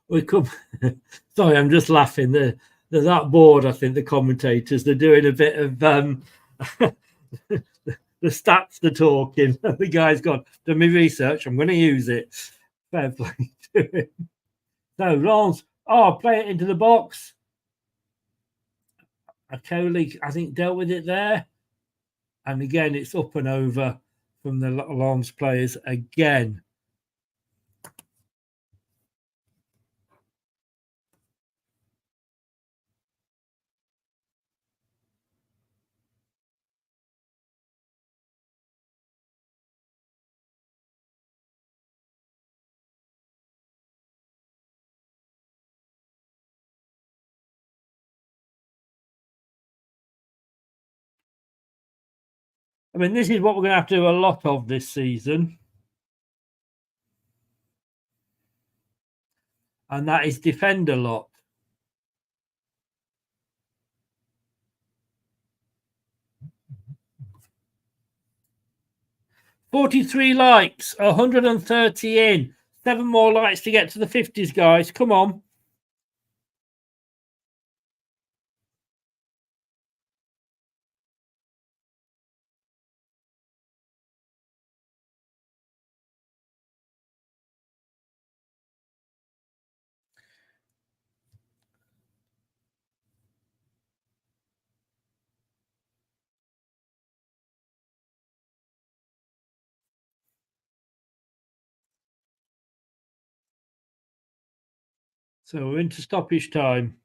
we come. Sorry, I'm just laughing. They're that bored. I think the commentators, they're doing a bit of the stats. They're talking. The guy's gone, done me research. I'm going to use it. Fair play to him. So Lons, play it into the box. Akoli, I think, dealt with it there. And again, it's up and over from the Lons players again. I mean, this is what we're going to have to do a lot of this season. And that is defend a lot. $43 likes, 130 in. 7 more likes to get to the 50s, guys. Come on. So we're into stoppage time.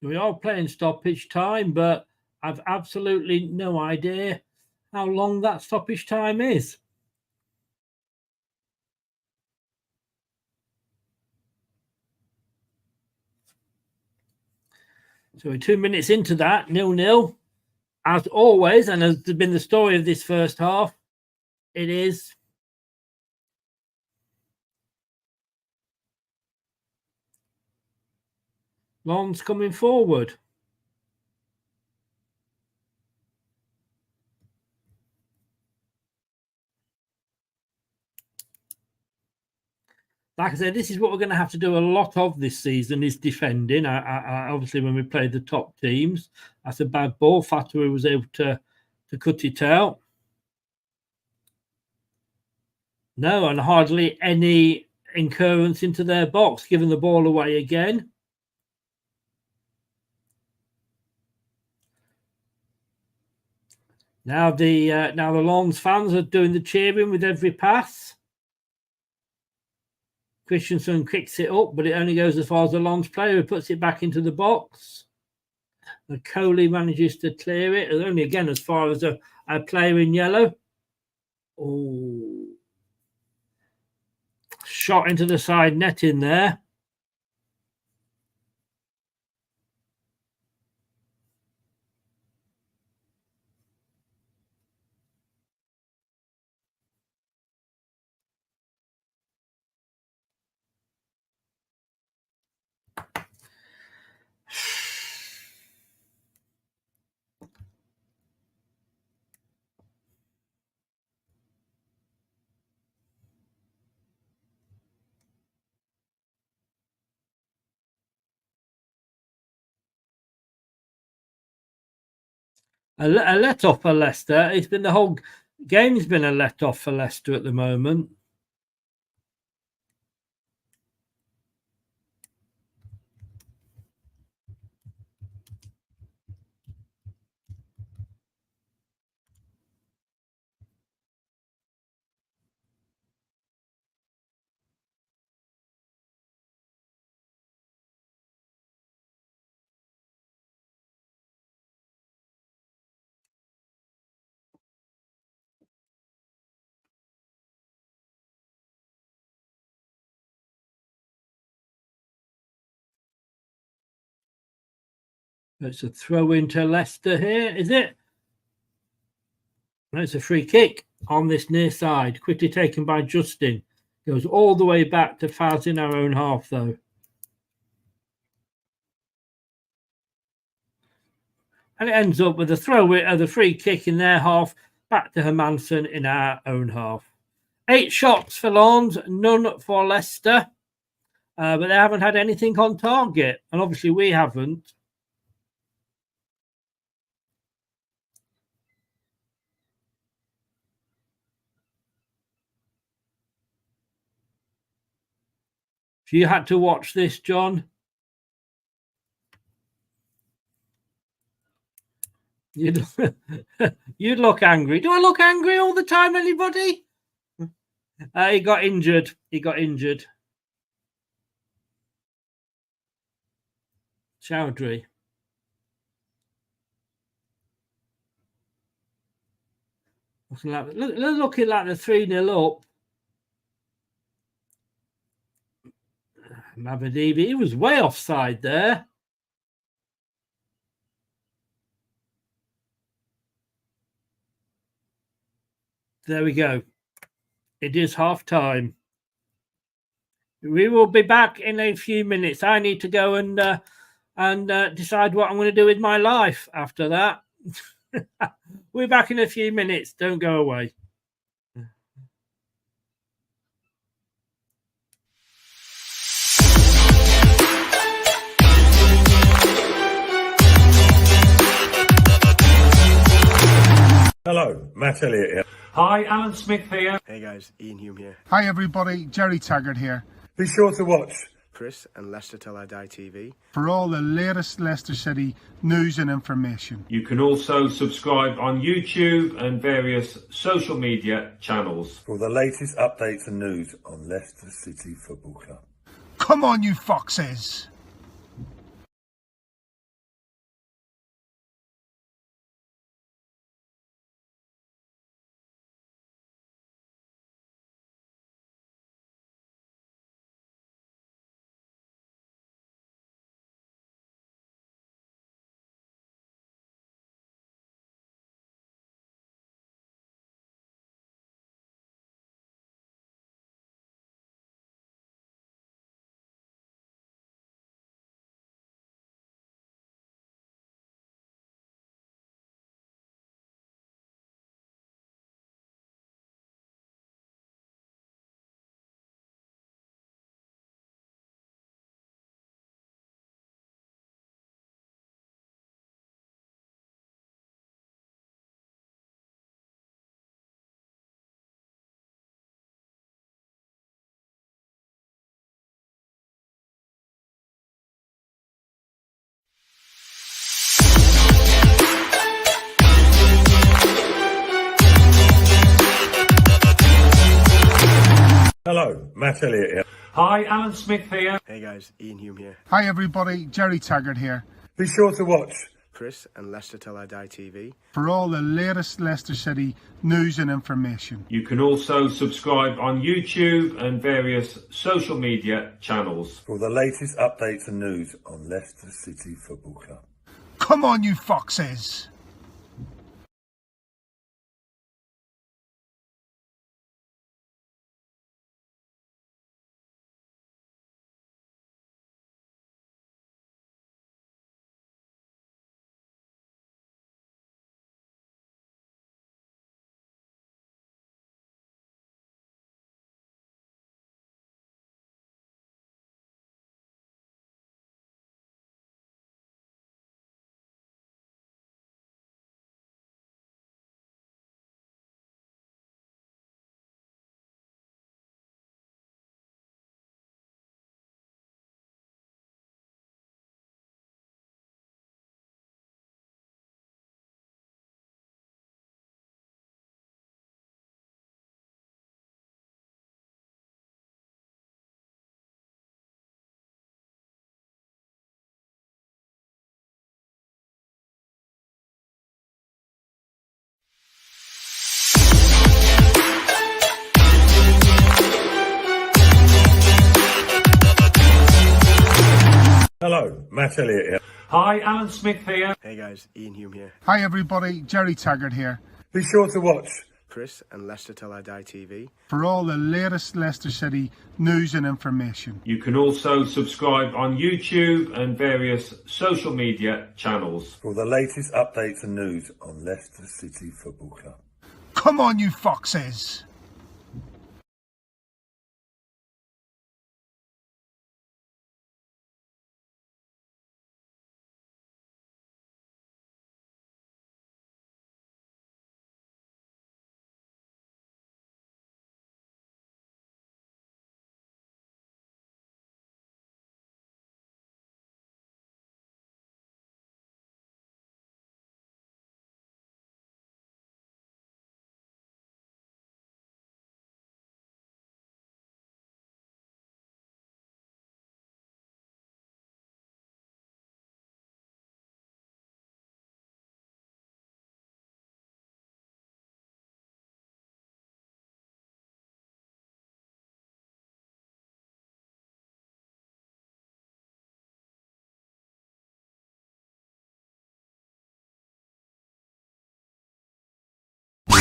We are playing stoppage time, but I've absolutely no idea how long that stoppage time is. So we're 2 minutes into that, 0-0. As always, and has been the story of this first half, it is Lons coming forward. Like I said, this is what we're going to have to do a lot of this season, is defending. Obviously, when we played the top teams, that's a bad ball. Fatui was able to cut it out. No, and hardly any incurrence into their box, giving the ball away again. Now the Lons fans are doing the cheering with every pass. Christensen kicks it up, but it only goes as far as the Lons player, who puts it back into the box. And Coley manages to clear it, and only again as far as a player in yellow. Oh, shot into the side net in there. A let off for Leicester. It's been the whole game's been a let off for Leicester at the moment. It's a throw into Leicester here, is it? No, it's a free kick on this near side. Quickly taken by Justin. Goes all the way back to Faz in our own half, though. And it ends up with a throw of the free kick in their half, back to Hermansen in our own half. 8 shots for Lons, none for Leicester. But they haven't had anything on target. And obviously we haven't. If you had to watch this, John, you'd look angry. Do I look angry all the time, anybody? He got injured. Chowdhury. Looking like the 3-0 up. Mavadivi, he was way offside there. There we go. It is half time. We will be back in a few minutes. I need to go and decide what I'm going to do with my life after that. We're back in a few minutes. Don't go away. Hello, Matt Elliott here. Hi, Alan Smith here. Hey guys, Ian Hume here. Hi everybody, Jerry Taggart here. Be sure to watch Chris and Leicester Till I Die TV for all the latest Leicester City news and information. You can also subscribe on YouTube and various social media channels. for the latest updates and news on Leicester City Football Club. Come on, you foxes! Hello, Matt Elliott here. Hi, Alan Smith here. Hey guys, Ian Hume here. Hi everybody, Jerry Taggart here. Be sure to watch Chris and Leicester Till I Die TV For all the latest Leicester City news and information. You can also subscribe on YouTube and various social media channels. for the latest updates and news on Leicester City Football Club. Come on, you foxes! Hello, Matt Elliott here. Hi, Alan Smith here. Hey guys, Ian Hume here. Hi everybody, Jerry Taggart here. Be sure to watch Chris and Leicester Till I Die TV For all the latest Leicester City news and information. You can also subscribe on YouTube and various social media channels. for the latest updates and news on Leicester City Football Club. Come on, you foxes!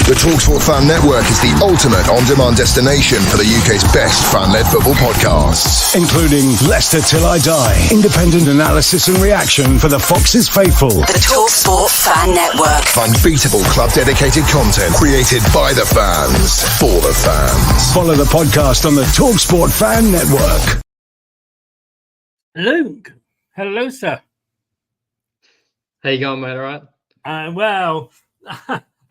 The TalkSport Fan Network is the ultimate on-demand destination for the UK's best fan-led football podcasts. Including Leicester Till I Die, independent analysis and reaction for the Foxes faithful. The TalkSport Fan Network. Unbeatable club-dedicated content created by the fans, for the fans. Follow the podcast on the TalkSport Fan Network. Luke, hello, sir. How you going, mate? All right? Well,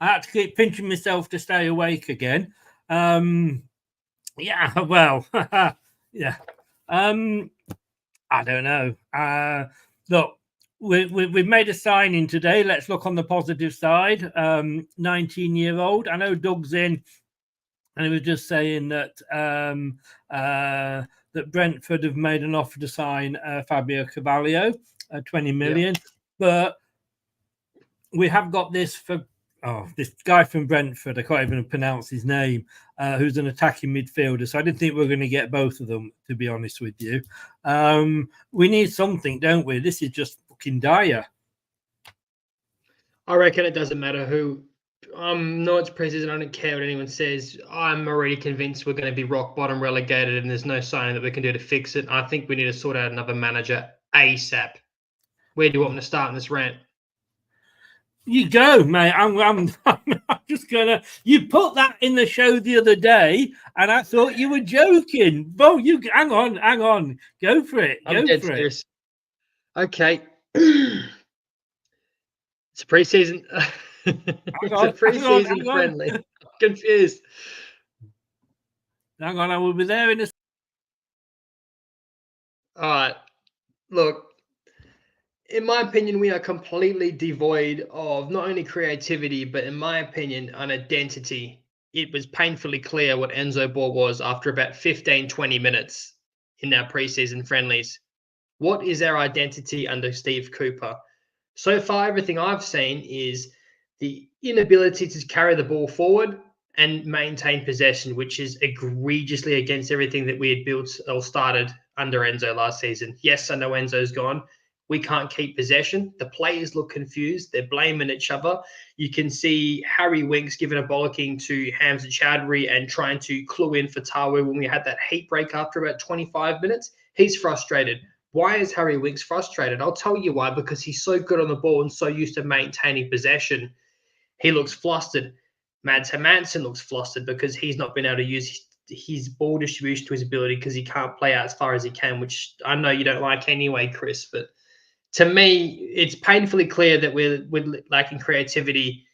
I had to keep pinching myself to stay awake again. Yeah, well, yeah. I don't know. Look, we've made a signing today. Let's look on the positive side. 19-year-old. I know Doug's in, and he was just saying that that Brentford have made an offer to sign Fabio Carvalho, 20 million. Yeah. But we have got this for this guy from Brentford. I can't even pronounce his name. Who's an attacking midfielder. So I didn't think we were going to get both of them, to be honest with you. We need something, don't we? This is just fucking dire. I reckon it doesn't matter who. No, it's preseason. I don't care what anyone says. I'm already convinced we're going to be rock bottom relegated, and there's no sign that we can do to fix it. I think we need to sort out another manager ASAP. Where do you want me to start in this rant? You go, mate. I'm just gonna. You put that in the show the other day, and I thought you were joking. Bo, you hang on. Go for it. I'm dead serious. Okay. It's a preseason. It's a preseason friendly. I'm confused. Hang on, I will be there in a. All right. Look. In my opinion, we are completely devoid of not only creativity, but in my opinion, an identity it was painfully clear what Enzo Ball was after about 15, 20 minutes in our preseason friendlies. What is our identity under Steve Cooper? So far, everything I've seen is the inability to carry the ball forward and maintain possession, which is egregiously against everything that we had built or started under Enzo last season. Yes, I know Enzo's gone. We can't keep possession. The players look confused. They're blaming each other. You can see Harry Winks giving a bollocking to Hamza Chowdhury and trying to clue in for Tawu when we had that heat break after about 25 minutes. He's frustrated. Why is Harry Winks frustrated? I'll tell you why, because he's so good on the ball and so used to maintaining possession. He looks flustered. Mads Hermansen looks flustered because he's not been able to use his ball distribution to his ability because he can't play out as far as he can, which I know you don't like anyway, Chris. But to me, it's painfully clear that we're lacking creativity.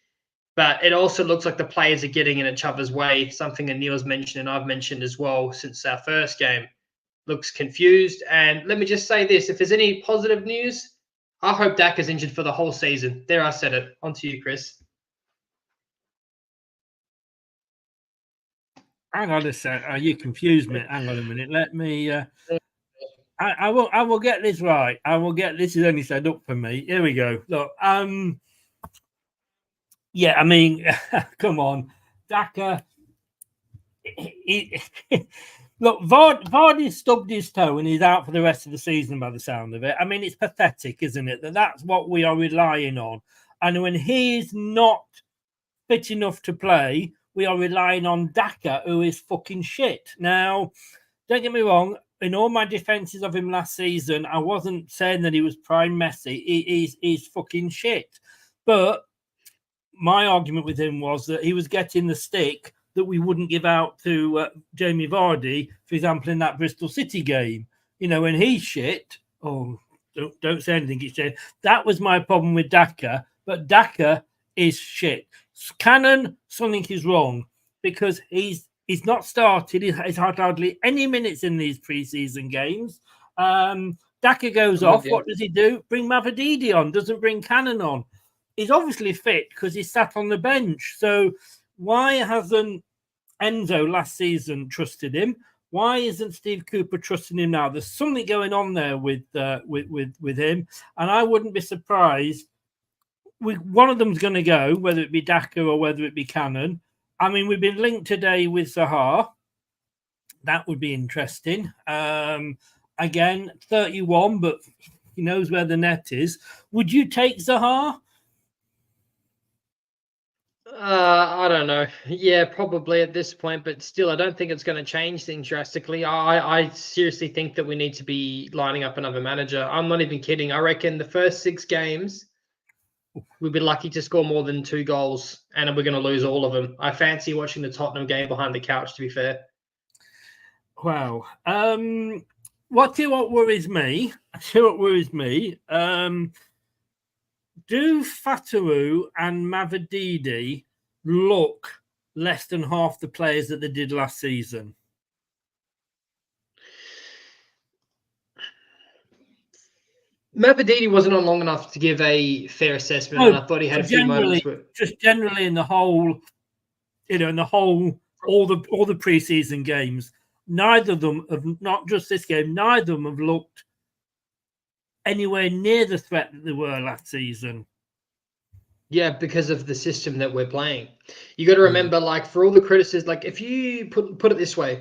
But it also looks like the players are getting in each other's way, something that Neil's mentioned and I've mentioned as well since our first game. Looks confused. And let me just say this. If there's any positive news, I hope Dak is injured for the whole season. There, I said it. On to you, Chris. Hang on a sec. You confused me. Hang on a minute. Let me. I will get this right. I will get this. Is only set up for me. Here we go. Look. Yeah. I mean, come on, Daka. Look, Vardy stubbed his toe and he's out for the rest of the season by the sound of it. I mean, it's pathetic, isn't it? That's what we are relying on. And when he's not fit enough to play, we are relying on Daka, who is fucking shit. Now, don't get me wrong. In all my defenses of him last season, I wasn't saying that he was prime Messi. He's fucking shit. But my argument with him was that he was getting the stick that we wouldn't give out to Jamie Vardy, for example, in that Bristol City game. You know, when he's shit, don't say anything. It's shit. That was my problem with Daka. But Daka is shit. Cannon, something is wrong because he's not started. He's had hardly any minutes in these preseason games. Daka goes off. What does he do? Bring Mavididi on. Doesn't bring Cannon on. He's obviously fit because he's sat on the bench. So why hasn't Enzo last season trusted him? Why isn't Steve Cooper trusting him now? There's something going on there with him, and I wouldn't be surprised. One of them's going to go, whether it be Daka or whether it be Cannon. I mean, we've been linked today with Zaha. That would be interesting. Again, 31, but he knows where the net is. Would you take Zaha? I don't know. Yeah, probably at this point, but still, I don't think it's going to change things drastically. I seriously think that we need to be lining up another manager. I'm not even kidding. I reckon the first 6 games, we'd be lucky to score more than 2 goals, and we're going to lose all of them. I fancy watching the Tottenham game behind the couch, to be fair. Wow. What worries me? Do Fatawu and Mavididi look less than half the players that they did last season? Mavididi wasn't on long enough to give a fair assessment, and I thought he had a few moments. Just generally in the whole, all the preseason games, neither of them have, not just this game, neither of them have looked anywhere near the threat that they were last season. Yeah, because of the system that we're playing. You got to remember, like, for all the criticism, like, if you put it this way,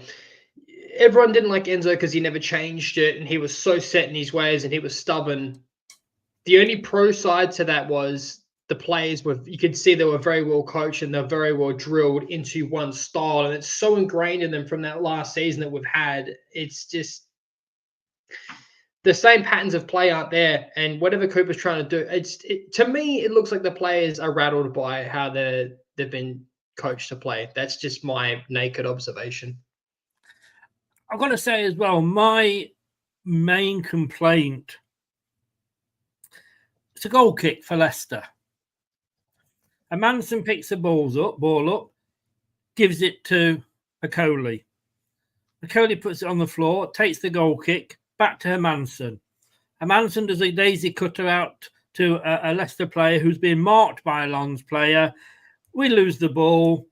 everyone didn't like Enzo because he never changed it and he was so set in his ways and he was stubborn. The only pro side to that was the players you could see they were very well coached and they're very well drilled into one style. And it's so ingrained in them from that last season that we've had. It's just the same patterns of play aren't there. And whatever Cooper's trying to do, to me, it looks like the players are rattled by how they've been coached to play. That's just my naked observation. I've got to say as well, my main complaint, it's a goal kick for Leicester. Hermansen picks the ball up, gives it to Okoli. Okoli puts it on the floor, takes the goal kick, back to Hermansen. Hermansen does a daisy cutter out to a Leicester player who's been marked by a Lens player. We lose the ball.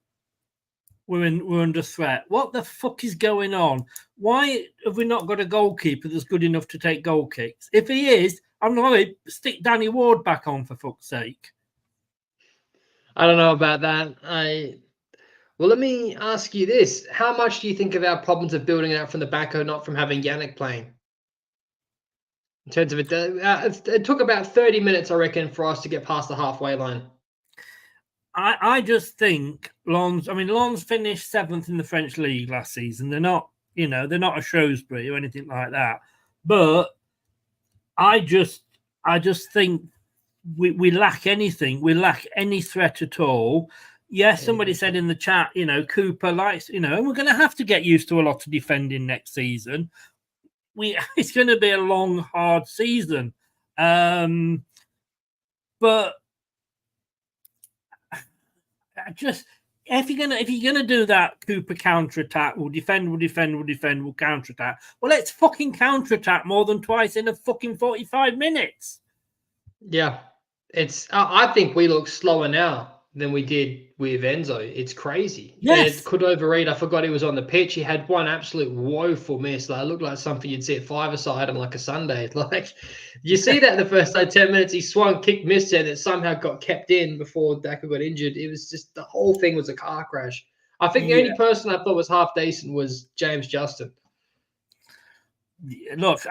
we're under threat. What the fuck is going on? Why have we not got a goalkeeper that's good enough to take goal kicks? If he is, I'm sorry, stick Danny Ward back on for fuck's sake. I don't know about that. Well, let me ask you this. How much do you think of our problems of building it out from the back or not from having Yannick playing? In terms of it took about 30 minutes, I reckon, for us to get past the halfway line. I just think Lens finished 7th in the French league last season. They're not a Shrewsbury or anything like that. But I just think we lack anything. We lack any threat at all. Yes, somebody said in the chat, Cooper likes, and we're going to have to get used to a lot of defending next season. It's going to be a long, hard season. But if you're gonna do that Cooper counter-attack, we'll defend, we'll counter-attack. Well, let's fucking counter-attack more than twice in a fucking 45 minutes. Yeah. I think we look slower now than we did with Enzo. It's crazy. Yes. It could overread. I forgot he was on the pitch. He had one absolute woeful miss. It looked like something you'd see at five-a-side on like a Sunday. You see that in the first 10 minutes, he swung, kicked, missed it, and it somehow got kept in before Daka got injured. It was just, the whole thing was a car crash. I think the only person I thought was half decent was James Justin. Look,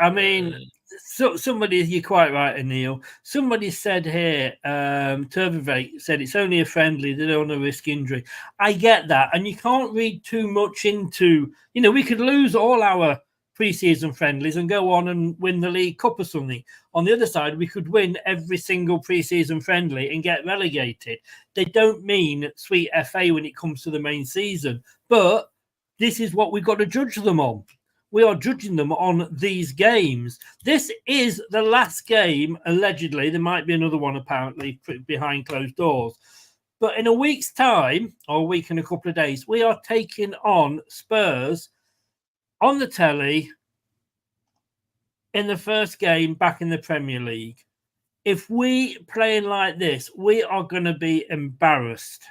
so somebody, you're quite right, Neil. Somebody said here, Turbivate said it's only a friendly, they don't want to risk injury. I get that, and you can't read too much into, we could lose all our pre-season friendlies and go on and win the League Cup or something. On the other side, we could win every single pre-season friendly and get relegated. They don't mean sweet FA when it comes to the main season, but this is what we've got to judge them on. We are judging them on these games. This is the last game, allegedly. There might be another one, apparently, behind closed doors. But in a week's time, or a week and a couple of days, we are taking on Spurs on the telly in the first game back in the Premier League. If we playing like this, we are going to be embarrassed.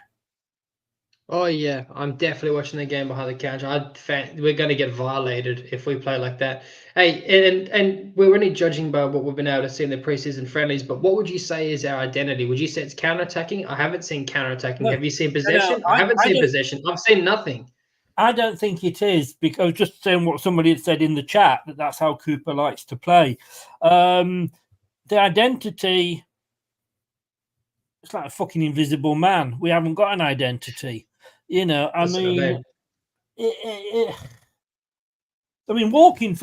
Oh, yeah. I'm definitely watching the game behind the couch. We're going to get violated if we play like that. Hey, and we're only judging by what we've been able to see in the preseason friendlies, but what would you say is our identity? Would you say it's counter-attacking? I haven't seen counter-attacking. Have you seen possession? I haven't seen possession. I've seen nothing. I don't think it is, because just saying what somebody had said in the chat, that's how Cooper likes to play. The identity, it's like a fucking invisible man. We haven't got an identity. Walking.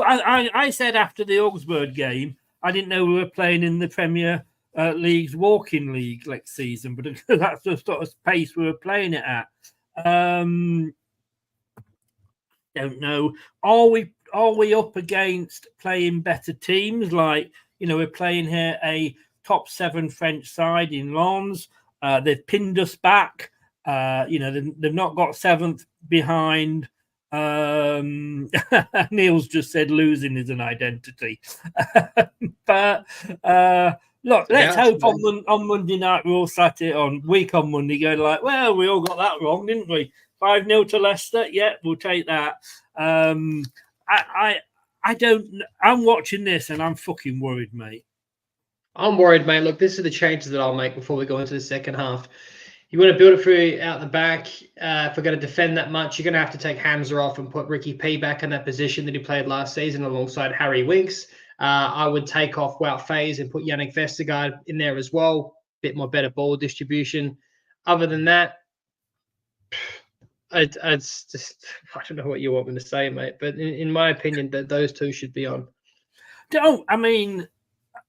I said after the Augsburg game, I didn't know we were playing in the Premier League's walking league next season, but that's the sort of pace we were playing it at. Don't know. Are we up against playing better teams? Like, we're playing here a top 7 French side in Lens. They've pinned us back. They've not got 7th behind. Neil's just said losing is an identity. But look, let's hope on Monday night we all sat it on Monday going like, well, we all got that wrong, didn't we? 5-0 to Leicester. Yeah, we'll take that. I'm watching this and I'm fucking worried, mate. I'm worried, mate. Look, this are the changes that I'll make before we go into the second half. You want to build it through out the back. If we're going to defend that much, you're going to have to take Hamza off and put Ricky P back in that position that he played last season alongside Harry Winks. I would take off Wout Faes and put Yannick Vestergaard in there as well. Bit more better ball distribution. Other than that, it's just, I don't know what you want me to say, mate. But in my opinion, that those two should be on.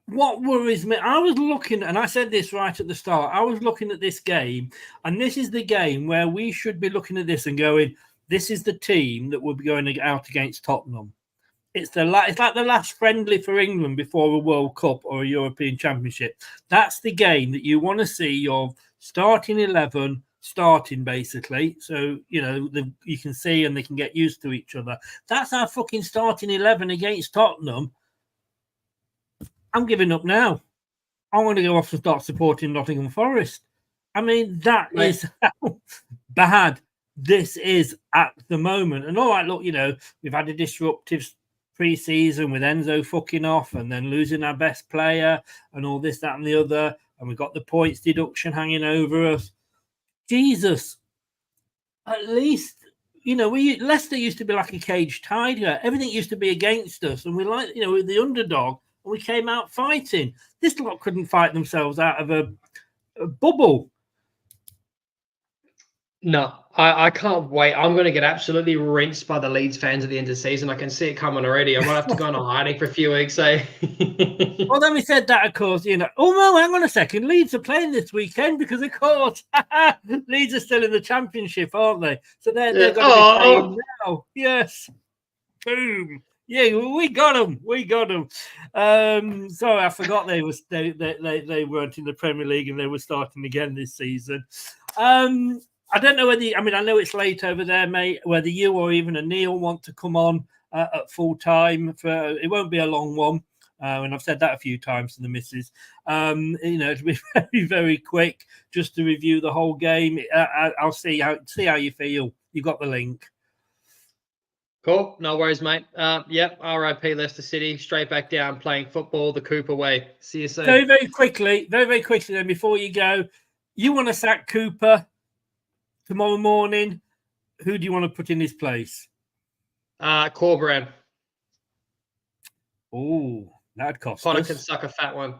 What worries me, I was looking, and I said this right at the start, I was looking at this game, and this is the game where we should be looking at this and going, this is the team that will be going out against Tottenham. It's like the last friendly for England before a World Cup or a European Championship. That's the game that you want to see your starting 11 starting, basically. So, you can see and they can get used to each other. That's our fucking starting 11 against Tottenham. I'm giving up now. I want to go off and start supporting Nottingham Forest. That is how bad this is at the moment. And all right, look, we've had a disruptive pre-season with Enzo fucking off and then losing our best player and all this, that, and the other, and we've got the points deduction hanging over us. Jesus, at least, Leicester used to be like a caged tiger. Everything used to be against us, and we like, we're the underdog, and we came out fighting. This lot couldn't fight themselves out of a bubble. No, I can't wait. I'm going to get absolutely rinsed by the Leeds fans at the end of the season. I can see it coming already. I might have to go on a hiding for a few weeks. Well, then we said that, of course, oh, no, hang on a second. Leeds are playing this weekend because, of course, Leeds are still in the championship, aren't they? So they're going to be playing now. Yes. Boom. Yeah, we got them. We got them. Sorry, I forgot they weren't in the Premier League and they were starting again this season. I don't know whether, I know it's late over there, mate, whether you or even a Neil want to come on at full time. It won't be a long one. And I've said that a few times to the missus. It'll be very, very quick just to review the whole game. I'll see how you feel. You got the link. Cool. No worries, mate. Yep. RIP Leicester City. Straight back down playing football the Cooper way. See you soon. Very, very quickly, then before you go, you want to sack Cooper tomorrow morning? Who do you want to put in his place? Corberan. Oh, that'd cost Potter us. can suck a fat one.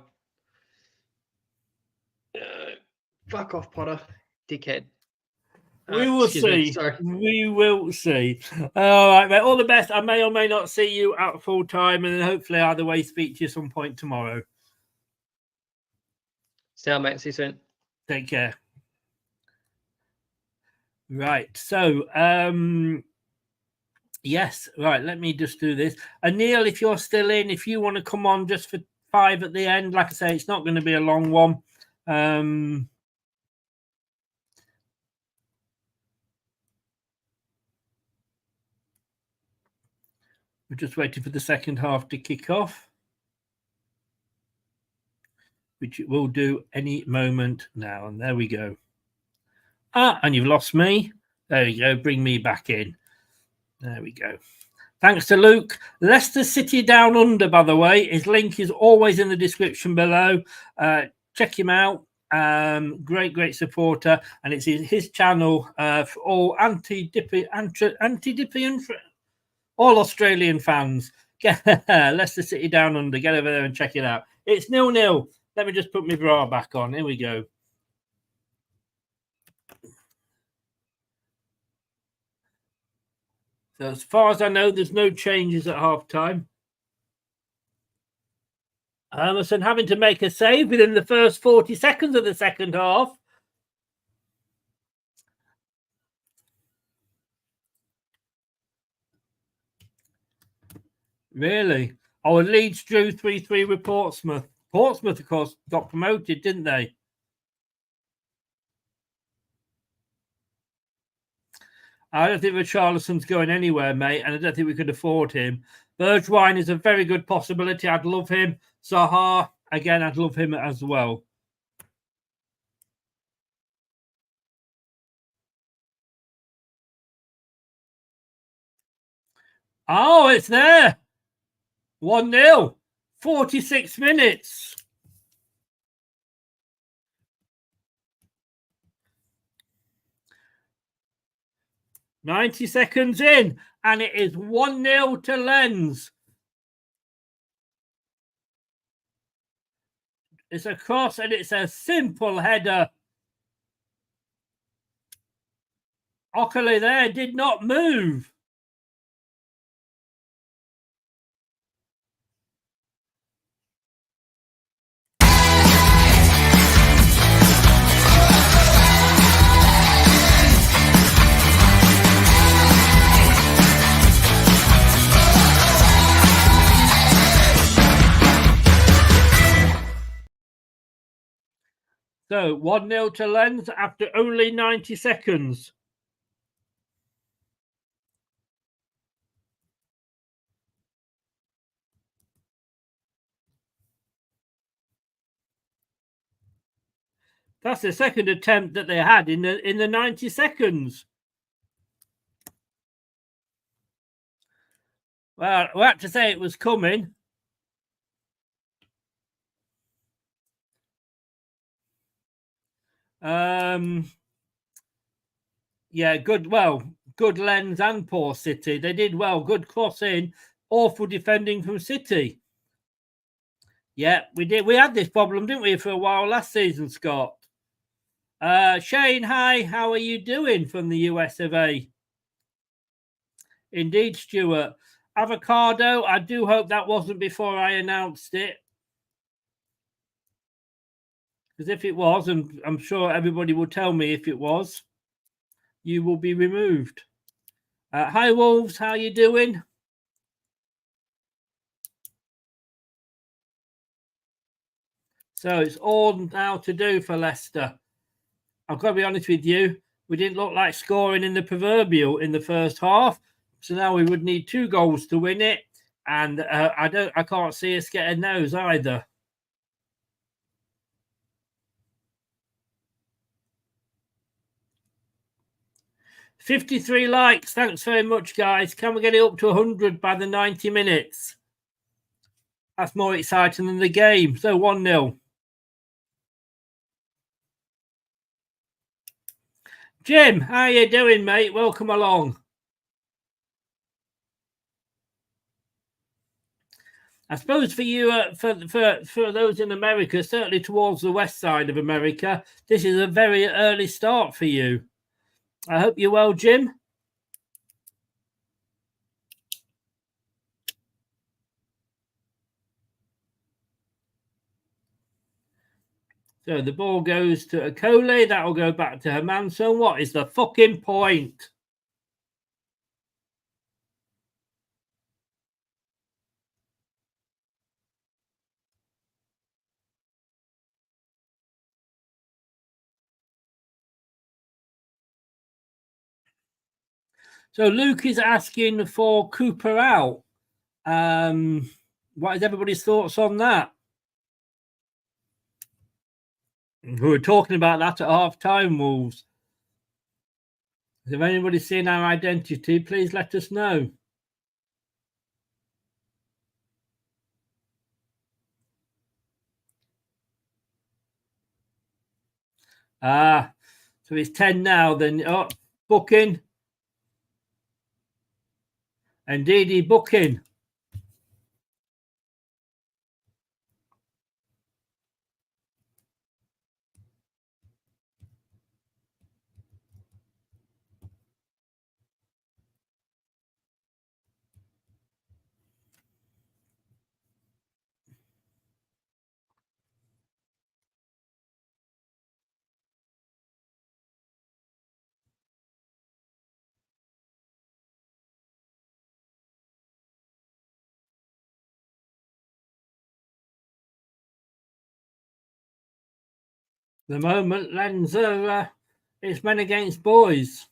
Fuck off, Potter. Dickhead. We will see. We will see. All right, mate. All the best. I may or may not see you at full time, and then hopefully either way speak to you some point tomorrow. See you, mate. See you soon. Take care. Right. So, yes. Right. Let me just do this. Neil, if you're still in, if you want to come on just for 5 at the end, like I say, it's not going to be a long one. We're just waiting for the second half to kick off, which it will do any moment now. And there we go. And you've lost me. There you go. Bring me back in. There we go. Thanks to Luke. Leicester City Down Under, by the way. His link is always in the description below. Check him out. Great supporter. And it's his channel for all anti-dippy all Australian fans. Leicester City Down Under. Get over there and check it out. It's 0-0. Let me just put my bra back on. Here we go. So as far as I know, there's no changes at half-time. Emerson having to make a save within the first 40 seconds of the second half. Really? Oh, Leeds drew 3-3 with Portsmouth. Portsmouth, of course, got promoted, didn't they? I don't think Richarlison's going anywhere, mate, and I don't think we could afford him. Bergwijn is a very good possibility. I'd love him. Zaha, again, I'd love him as well. Oh, it's there. 1-0. 46 minutes. $90 in, and it is 1-0 to Lens. It's a cross, and it's a simple header. Ockley there did not move. So 1-0 to Lens after only 90 seconds. That's the second attempt that they had in the 90 seconds. Well, we had to say it was coming. Yeah, good. Well, good Lens and poor City. They did well. Good cross in. Awful defending from City. Yeah, we did. We had this problem, didn't we, for a while last season, Scott? Shane, hi. How are you doing from the US of A? Indeed, Stuart. Avocado, I do hope that wasn't before I announced it. Because if it was, and I'm sure everybody will tell me if it was, you will be removed. Hi, Wolves. How you doing? So it's all now to do for Leicester. I've got to be honest with you. We didn't look like scoring in the proverbial in the first half. So now we would need 2 goals to win it. And I can't see us getting those either. $53 likes. Thanks very much, guys. Can we get it up to 100 by the 90 minutes? That's more exciting than the game. So 1-0. Jim, how you doing, mate? Welcome along. I suppose for you, for those in America, certainly towards the west side of America, this is a very early start for you. I hope you're well, Jim. So the ball goes to Akole. That'll go back to Hermanson. What is the fucking point? So Luke is asking for Cooper out. What is everybody's thoughts on that? We were talking about that at half-time, Wolves. If anybody's seen our identity, please let us know. So it's 10 now. Then booking. Indeed, booking. The moment, Lenzer, it's men against boys.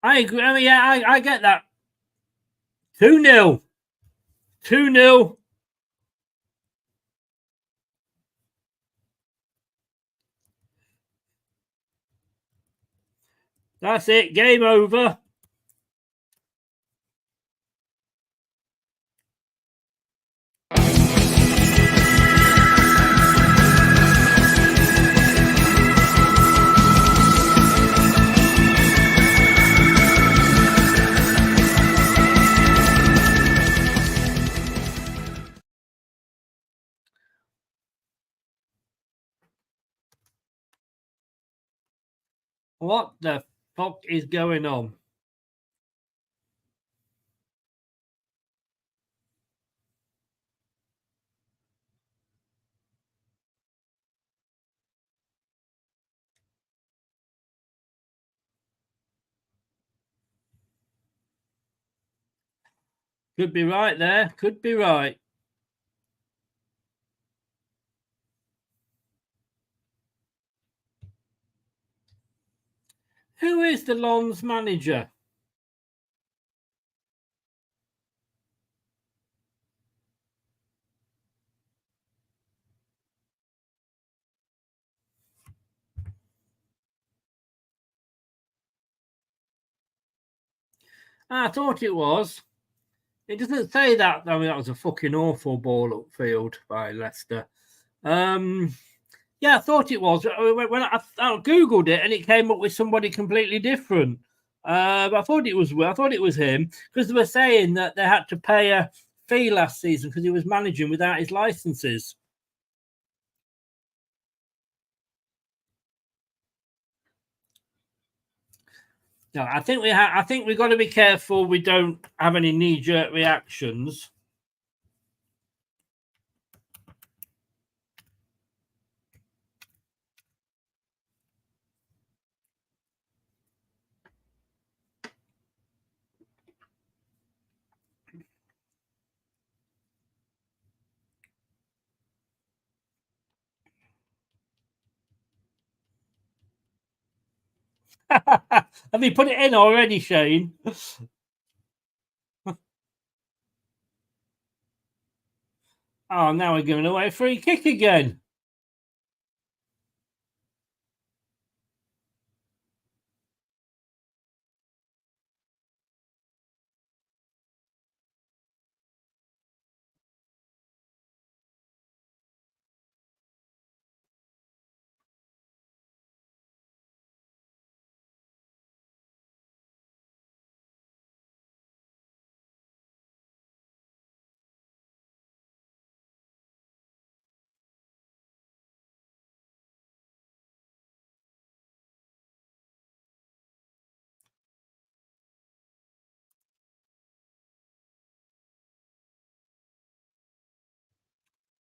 I agree. I mean, yeah, I get that. 2-0. 2-0. That's it. Game over. What the fuck is going on? Could be right there. Could be right. Who is the Lons manager? I thought it was. It doesn't say that. I mean, that was a fucking awful ball upfield by Leicester. Yeah, I thought it was. When I Googled it and it came up with somebody completely different. But I thought it was him because they were saying that they had to pay a fee last season because he was managing without his licenses. No, I think we've got to be careful we don't have any knee-jerk reactions. Have you put it in already, Shane? Oh, now we're giving away a free kick again.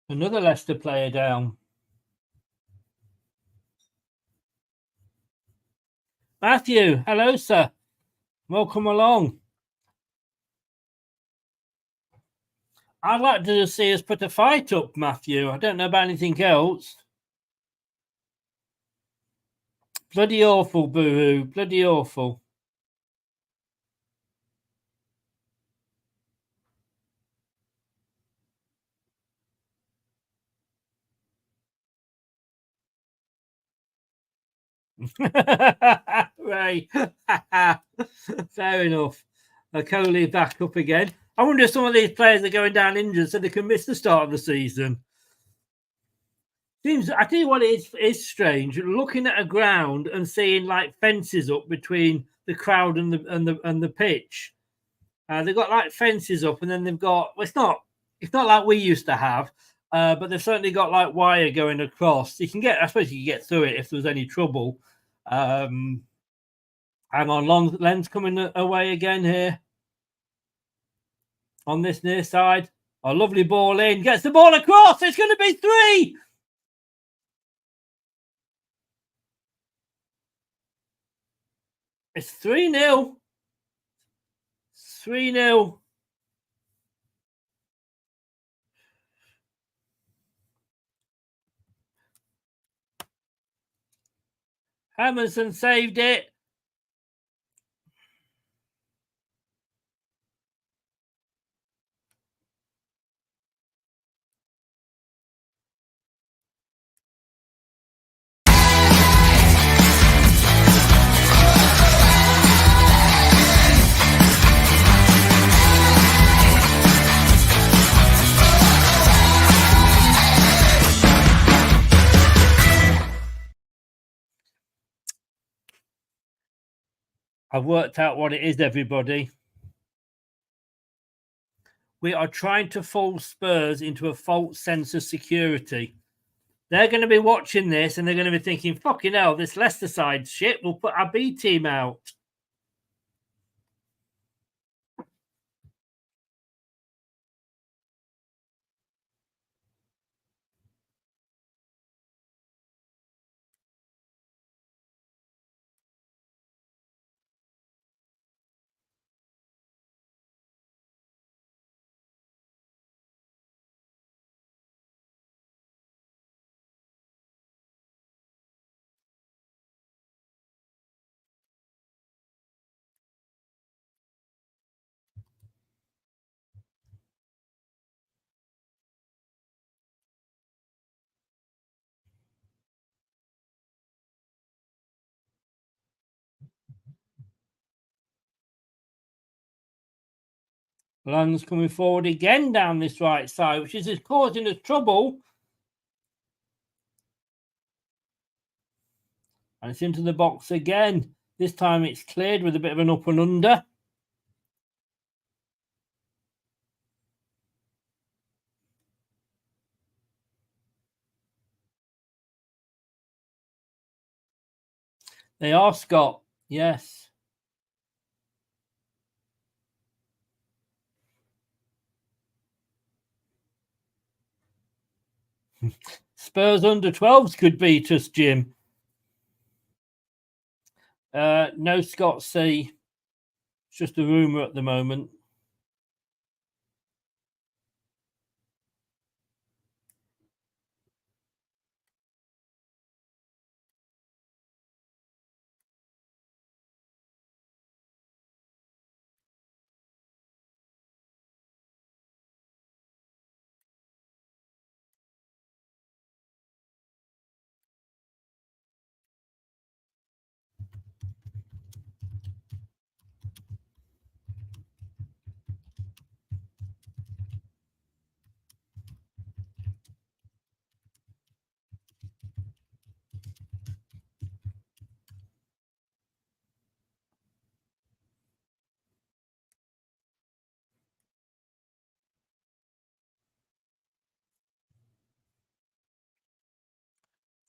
Another Leicester player down. Matthew, hello, sir. Welcome along. I'd like to see us put a fight up, Matthew. I don't know about anything else. Bloody awful, boo-hoo. Bloody awful. Right. Fair enough. Coley back up again. I wonder if some of these players are going down injured so they can miss the start of the season. Seems, I tell you what, it is strange looking at a ground and seeing like fences up between the crowd and the pitch. They've got like fences up, and then they've got. Well, it's not like we used to have, but they've certainly got like wire going across. You can get, I suppose, you can get through it if there was any trouble. Hang on, Len's coming away again here on this near side. A lovely ball in, gets the ball across. It's going to be 3. It's 3-0. 3-0. Emerson saved it. I've worked out what it is, everybody. We are trying to fool Spurs into a false sense of security. They're going to be watching this and they're going to be thinking, fucking hell, this Leicester side shit, we'll put our B team out. Long's coming forward again down this right side, which is causing us trouble. And it's into the box again. This time it's cleared with a bit of an up and under. They are, Scott. Yes. Spurs under 12s could beat us, Jim. No, Scott C. It's just a rumour at the moment.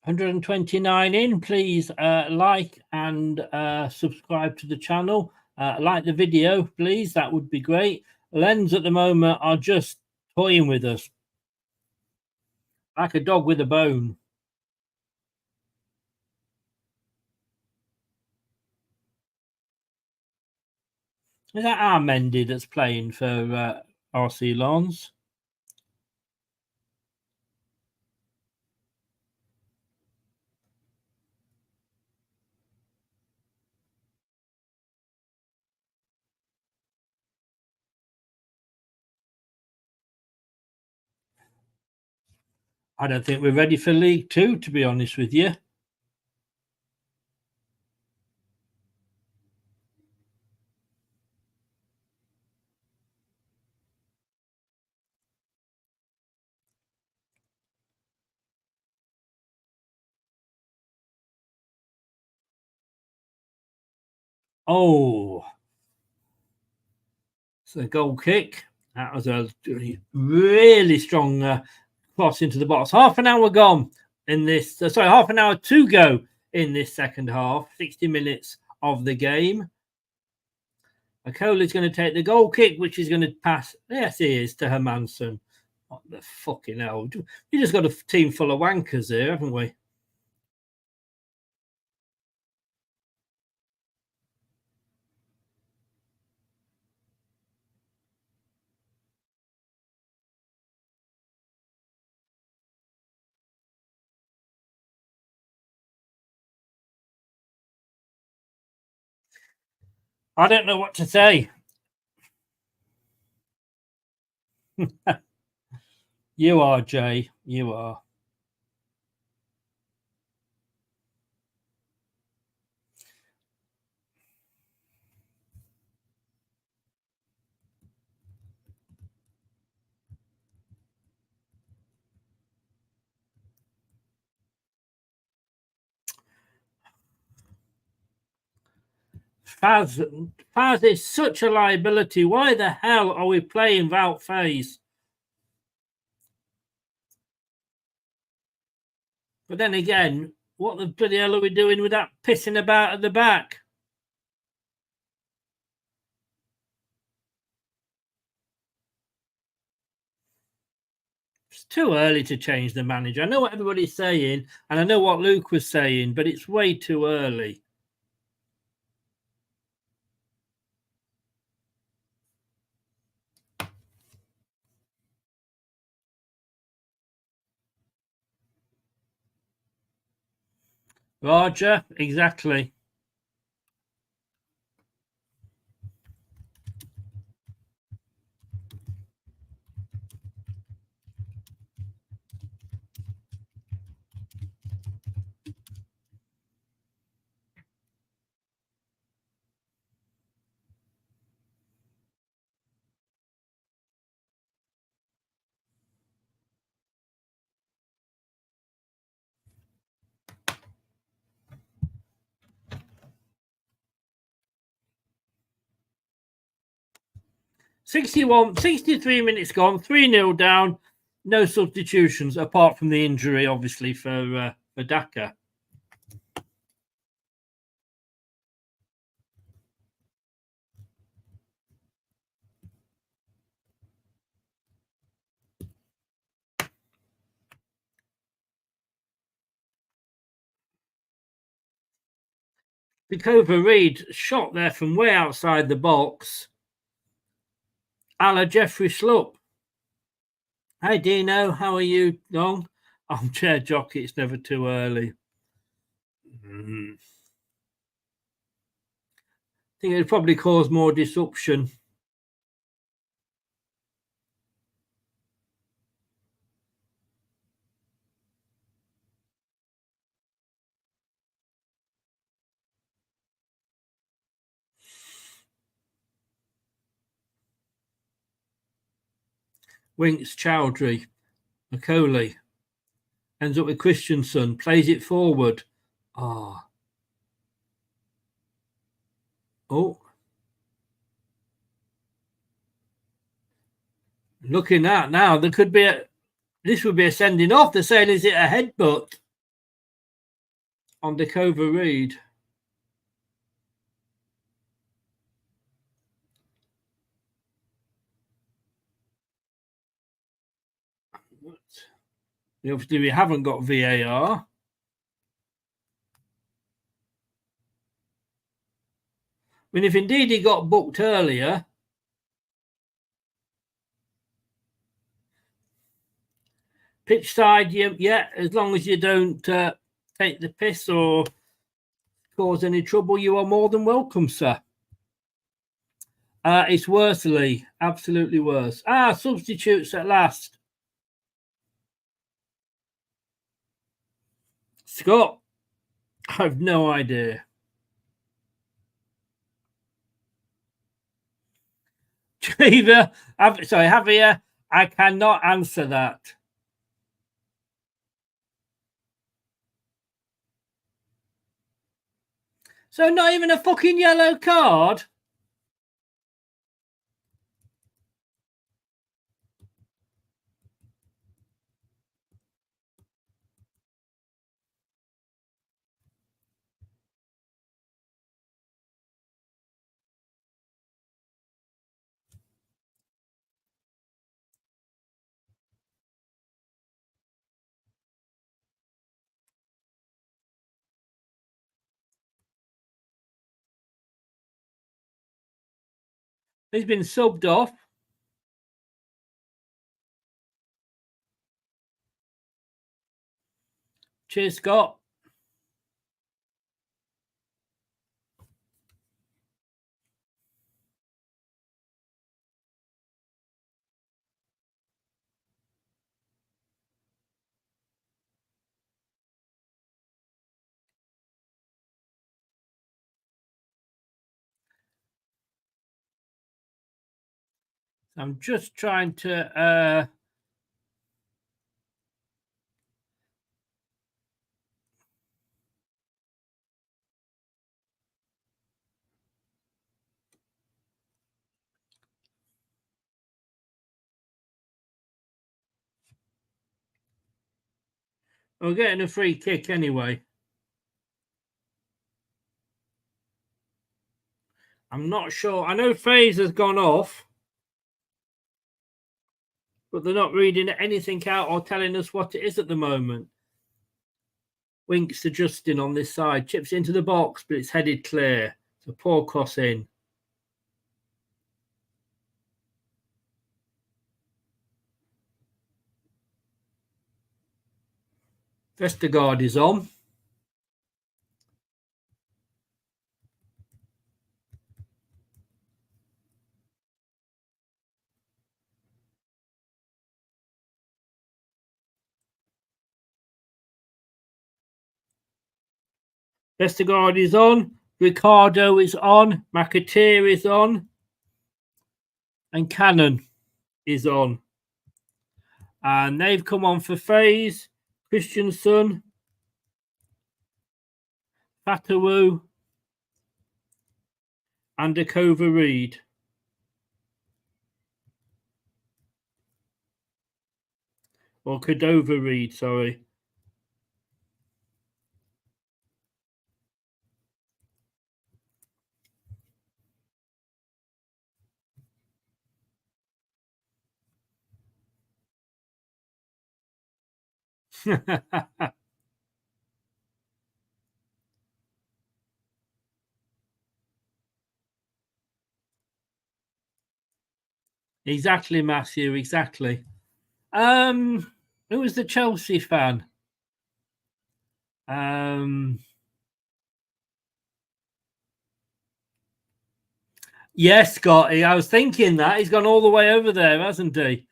$129 in. Please like and subscribe to the channel. Like the video, please. That would be great. Lens at the moment are just toying with us like a dog with a bone. Is that Armendi that's playing for RC Lons? I don't think we're ready for League Two, to be honest with you. Oh, it's a goal kick. That was a really strong cross into the box. Half an hour gone in this. Half an hour to go in this second half. 60 minutes of the game. Akola's going to take the goal kick, which is going to pass. Yes, he is, to Hermanson. What the fucking hell? We just got a team full of wankers here, haven't we? I don't know what to say. You are, Jay. You are. Faz is such a liability. Why the hell are we playing without Faze? But then again, what the bloody hell are we doing with that pissing about at the back? It's too early to change the manager. I know what everybody's saying, and I know what Luke was saying, but it's way too early. Roger, exactly. 63 minutes gone, 3-0 down. No substitutions apart from the injury, obviously, for Daka. Dakova Reed shot there from way outside the box. A la Jeffrey Slupp. Hey Dino, how are you, Long? Armchair jockey, it's never too early. I think it'd probably cause more disruption. Winks Chowdhury, Macaulay, ends up with Christensen, plays it forward. Oh. Looking at now, there could be this would be a sending off. They're saying, is it a headbutt on Dakova Reed? Obviously, we haven't got VAR. I mean, if indeed he got booked earlier, pitch side, yeah, as long as you don't take the piss or cause any trouble, you are more than welcome, sir. It's Worsley, absolutely worse. Substitutes at last. Scott, I have no idea. Javier, I cannot answer that. So not even a fucking yellow card? He's been subbed off. Cheers, Scott. I'm just trying to we're getting a free kick anyway. I'm not sure. I know Faze has gone off, but they're not reading anything out or telling us what it is at the moment. Winks to Justin on this side. Chips into the box, but it's headed clear. It's a poor cross in. Vestergaard is on. Vestergaard is on. Ricardo is on. McAteer is on. And Cannon is on. And they've come on for Faze, Christensen, Fatawu, and Dakova Reed. Or Cordova Reed, sorry. Exactly, Matthew, exactly. Who was the Chelsea fan? Yes, Scotty. I was thinking that. He's gone all the way over there, hasn't he?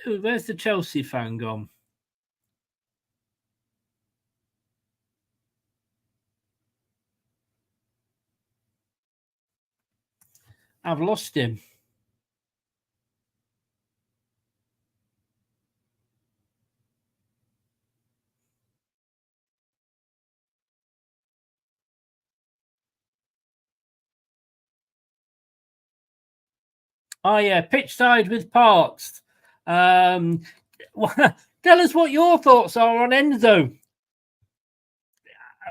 Where's the Chelsea fan gone? I've lost him. Oh, yeah, pitch side with parts. Tell us what your thoughts are on Enzo.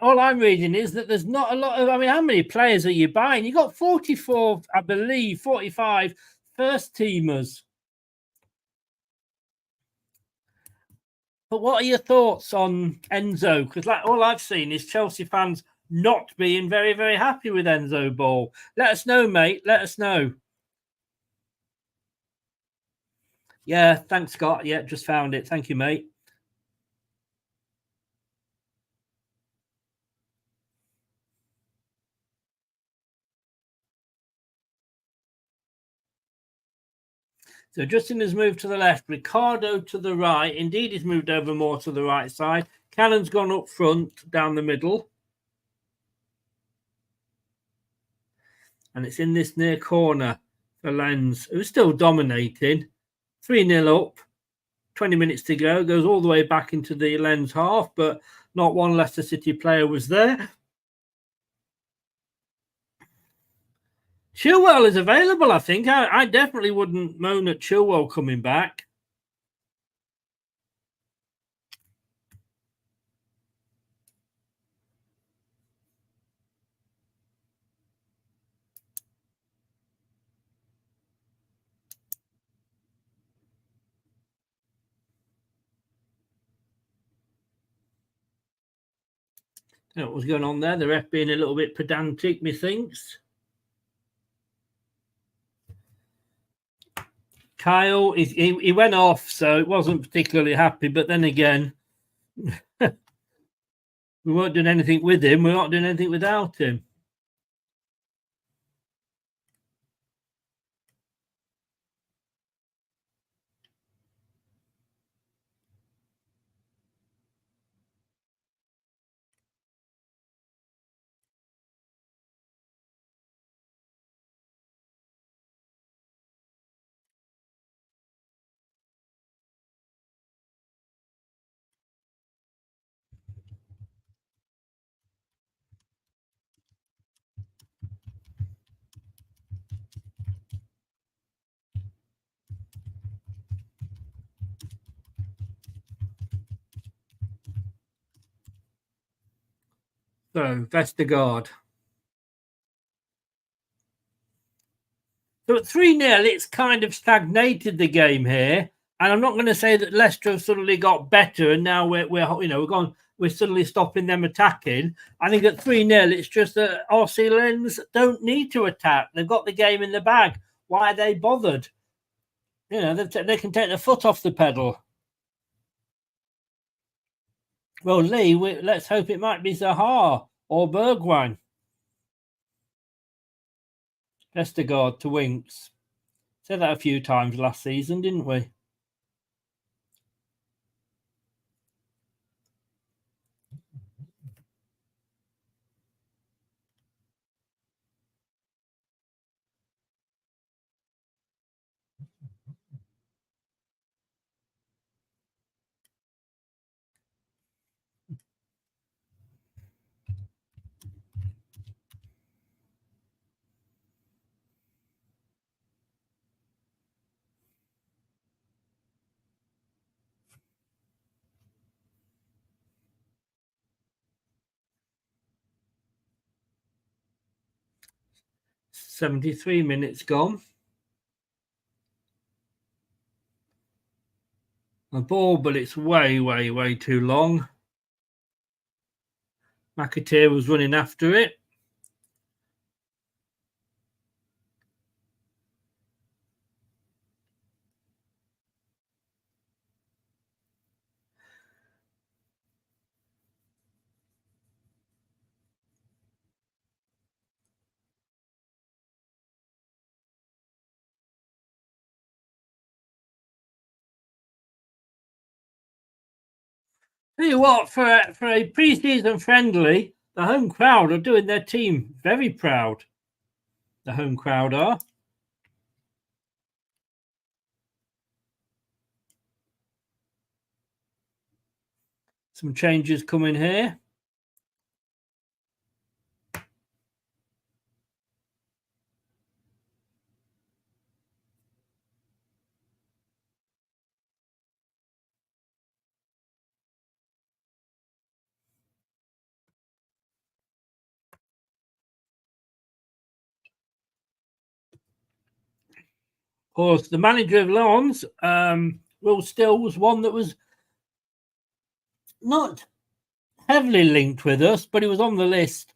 All I'm reading is that there's not a lot of, I mean, how many players are you buying? You got 44, I believe, 45 first teamers. But what are your thoughts on Enzo? Because like all I've seen is Chelsea fans not being very, very happy with Enzo Ball. Let us know, mate. Let us know. Yeah, thanks, Scott. Yeah, just found it. Thank you, mate. So Justin has moved to the left, Ricardo to the right. Indeed, he's moved over more to the right side. Cannon's gone up front, down the middle. And it's in this near corner for Lens, who's still dominating. 3-0 up, 20 minutes to go. Goes all the way back into the Lens half, but not one Leicester City player was there. Chilwell is available, I think. I definitely wouldn't moan at Chilwell coming back. What was going on there? The ref being a little bit pedantic, methinks. Kyle, he went off, so it wasn't particularly happy. But then again, we weren't doing anything with him. We're not doing anything without him. So, Vestergaard. So at 3-0, it's kind of stagnated the game here. And I'm not going to say that Leicester have suddenly got better and now we're suddenly stopping them attacking. I think at 3-0, it's just that RC Lens don't need to attack. They've got the game in the bag. Why are they bothered? You know, they can take their foot off the pedal. Well, Lee, let's hope it might be Zaha or Bergwijn. Vestergaard to Winks. Said that a few times last season, didn't we? 73 minutes gone. The ball, but it's way, way, way too long. McAteer was running after it. Tell you what, for a pre-season friendly, the home crowd are doing their team very proud. The home crowd are. Some changes coming here. Of course, the manager of Lens, Will Still, was one that was not heavily linked with us, but he was on the list.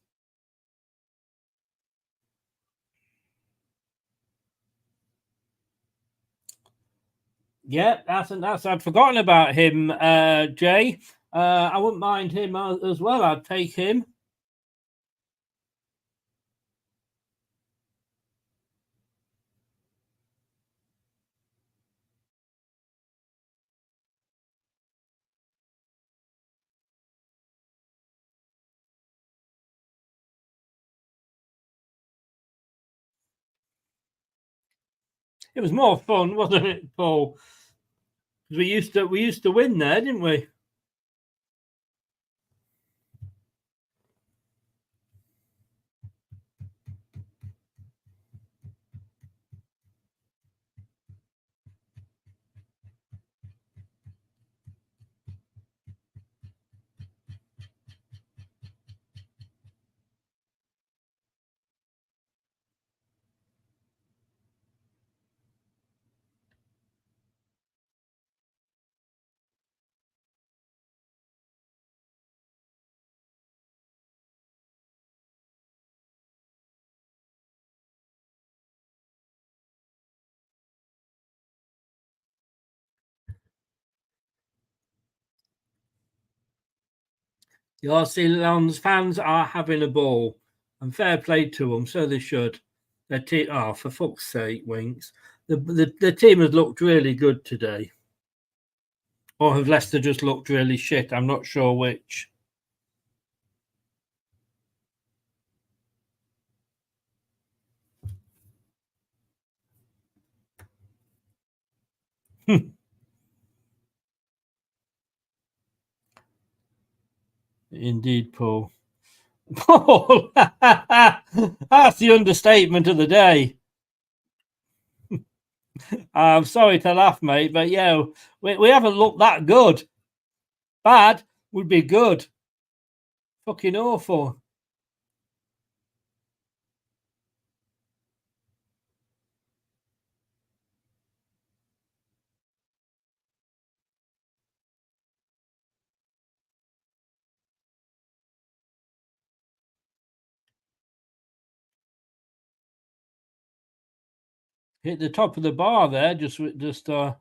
Yeah, that's I'd forgotten about him, Jay. I wouldn't mind him as well. I'd take him. It was more fun, wasn't it, Paul? We used to win there, didn't we? The RC Lens fans are having a ball, and fair play to them, so they should. Their team, for fuck's sake, Winks. The team has looked really good today. Or have Leicester just looked really shit? I'm not sure which. Indeed, Paul. Paul, that's the understatement of the day. I'm sorry to laugh, mate, but yeah, we haven't looked that good. Bad would be good. Fucking awful. Hit the top of the bar there, just so.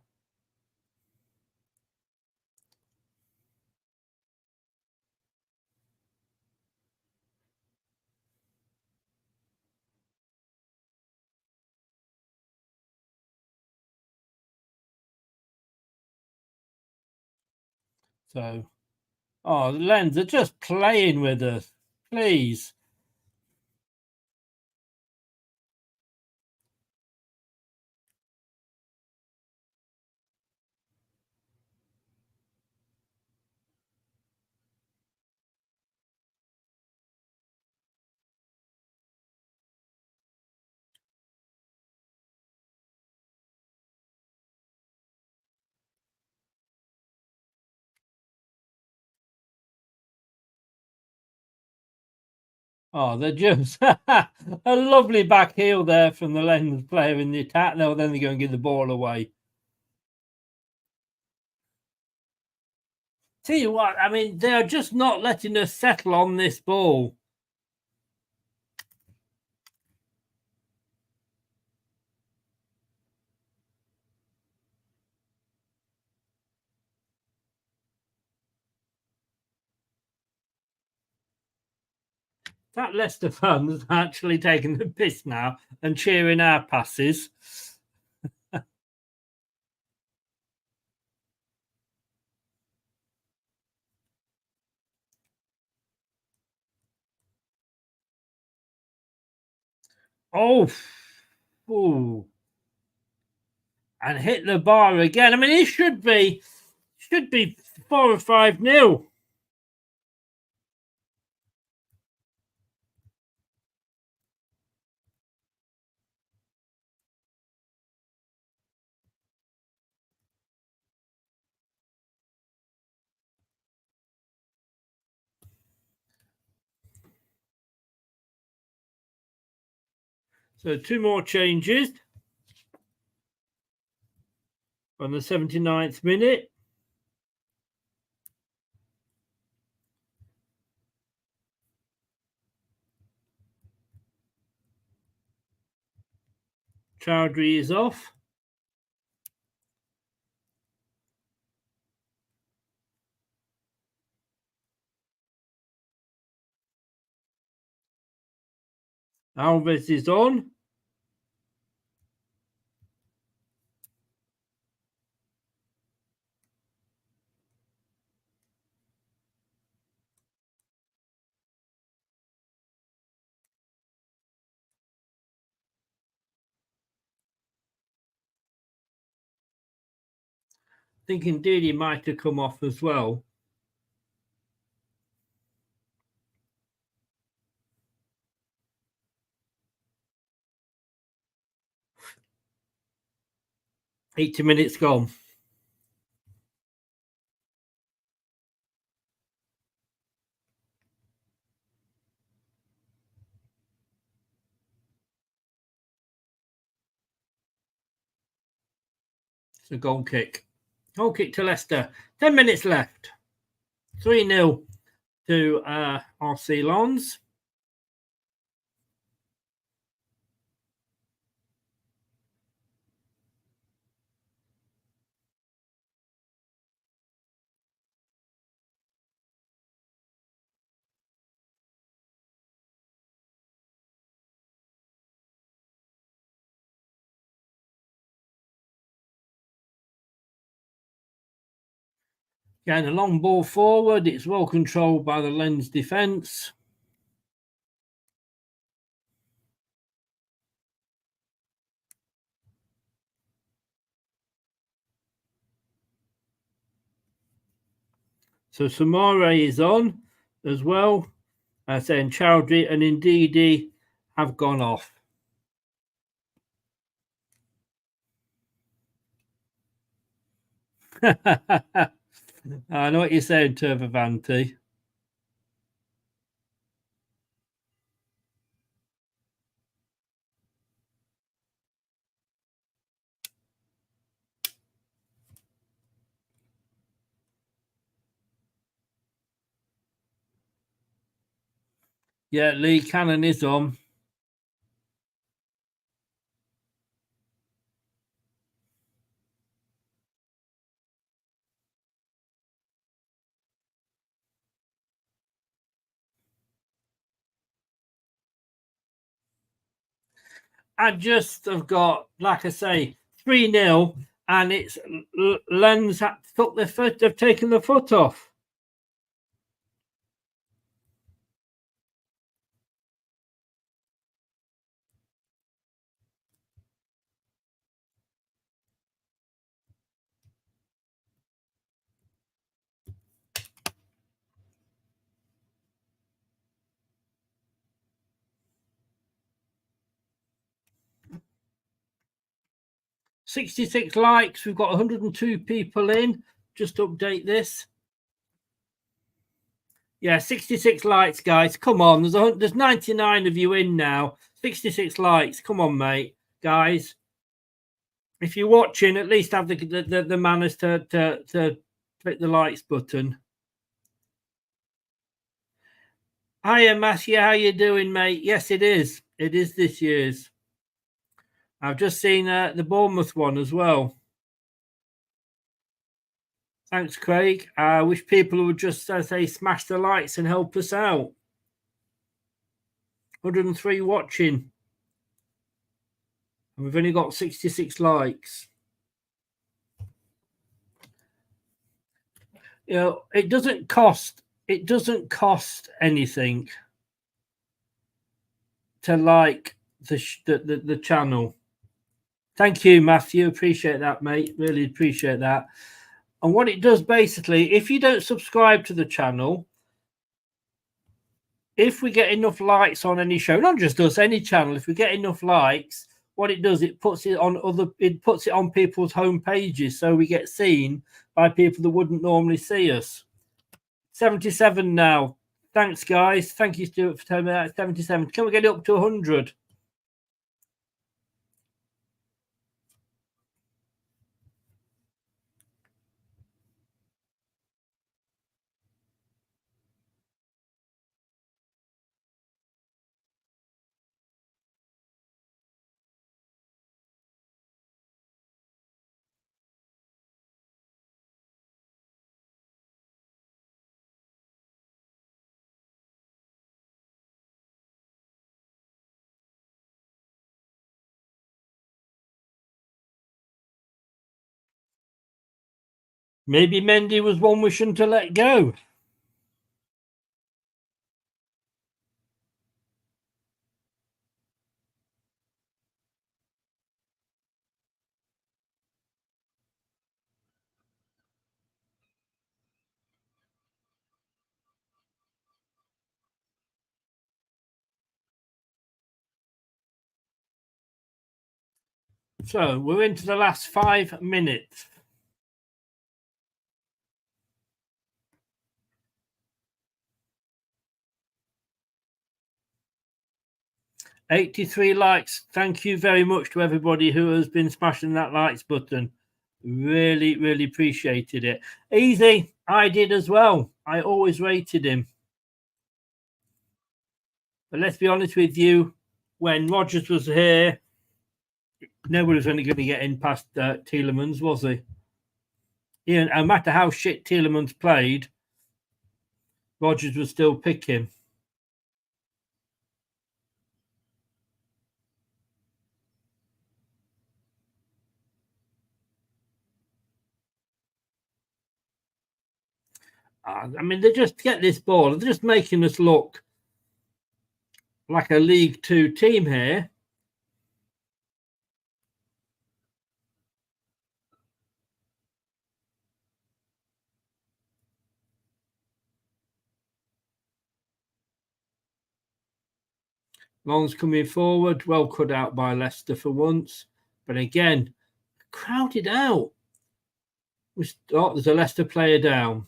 Oh, the Lens are just playing with us, please. Oh, they're just a lovely back heel there from the Lens player in the attack. No, then they go and give the ball away. Tell you what, I mean, they're just not letting us settle on this ball. That Leicester fans are actually taking the piss now and cheering our passes. Oh, ooh. And hit the bar again. I mean, it should be 4 or 5-0. So 2 more changes on the 79th minute. Chowdhury is off. Alves is on. I think indeed he might have come off as well. $80 minutes gone. It's a goal kick. Goal kick to Leicester. 10 minutes left. 3-0 to RC Lens. Again, a long ball forward. It's well controlled by the Lens defence. So Samare is on as well. Saying Chowdhury and Ndidi have gone off. I know what you're saying, Turvavanti. Yeah, Lee Cannon is on. I just have got, like I say, 3-0, and it's Lens took their foot, they've taken the foot off. $66 likes. We've got 102 people in. Just update this. Yeah, 66 likes, guys. Come on. There's 99 of you in now. 66 likes. Come on, mate. Guys. If you're watching, at least have the manners to click the likes button. Hiya, Matthew. How you doing, mate? Yes, it is. It is this year's. I've just seen the Bournemouth one as well. Thanks, Craig. I wish people would just say smash the likes and help us out. 103 watching. And we've only got 66 likes. You know, it doesn't cost anything to like the channel. Thank you, Matthew. Appreciate that, mate. Really appreciate that. And what it does basically, if you don't subscribe to the channel, if we get enough likes on any show, not just us, any channel, if we get enough likes, what it does, it puts it on people's home pages, so we get seen by people that wouldn't normally see us. 77 now. Thanks, guys. Thank you, Stuart, for telling me that. 77. Can we get it up to 100? Maybe Mendy was one we shouldn't have let go. So we're into the last 5 minutes. $83 likes. Thank you very much to everybody who has been smashing that likes button. Really, really appreciated it. Easy. I did as well. I always rated him. But let's be honest with you, when Rodgers was here, nobody was only going to get in past Tielemans, was he? Yeah, no matter how shit Tielemans played, Rodgers would still pick him. I mean, they just get this ball. They're just making us look like a League Two team here. Long's coming forward. Well cut out by Leicester for once. But again, crowded out. Oh, there's a Leicester player down.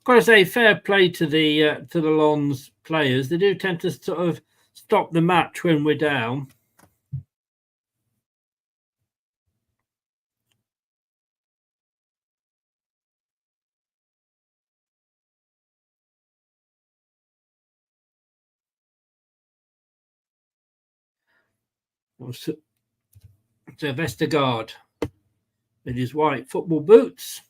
Got to say, fair play to the Lons players. They do tend to sort of stop the match when we're down. So Vestergaard in his white football boots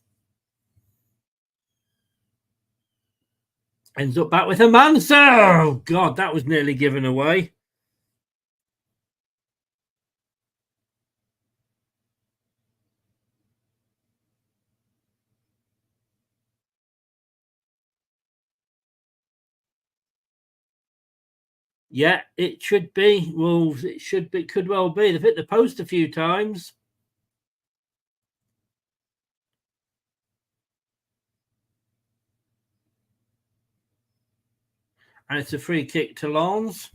ends up back with a Manso. Oh God, that was nearly given away. Yeah, it should be Wolves. It should be. Could well be. They've hit the post a few times. And it's a free kick to Lons.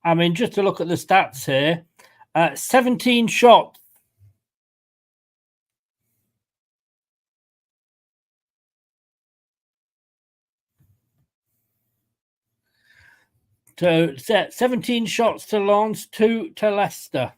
I mean, just to look at the stats here, 17 shots. So 17 shots to Lens, 2 to Leicester.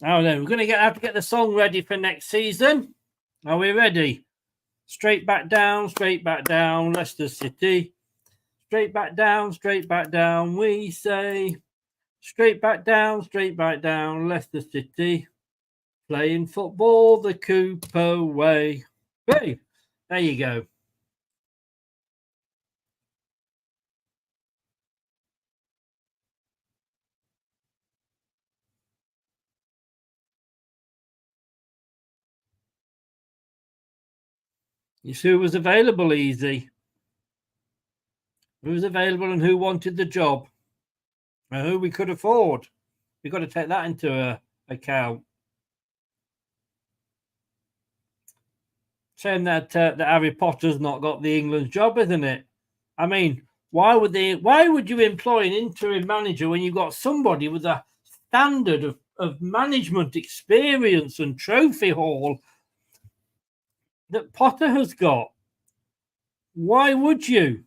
Now then, we're going to have to get the song ready for next season. Are we ready? Straight back down, Leicester City. Straight back down, we say. Straight back down, Leicester City. Playing football the Cooper way. Hey, there you go. You see who was available, easy. Who was available and who wanted the job. And who we could afford. We've got to take that into account. Saying that Harry Potter's not got the England job, isn't it? I mean, why would you employ an interim manager when you've got somebody with a standard of management experience and trophy haul that Potter has got? Why would you?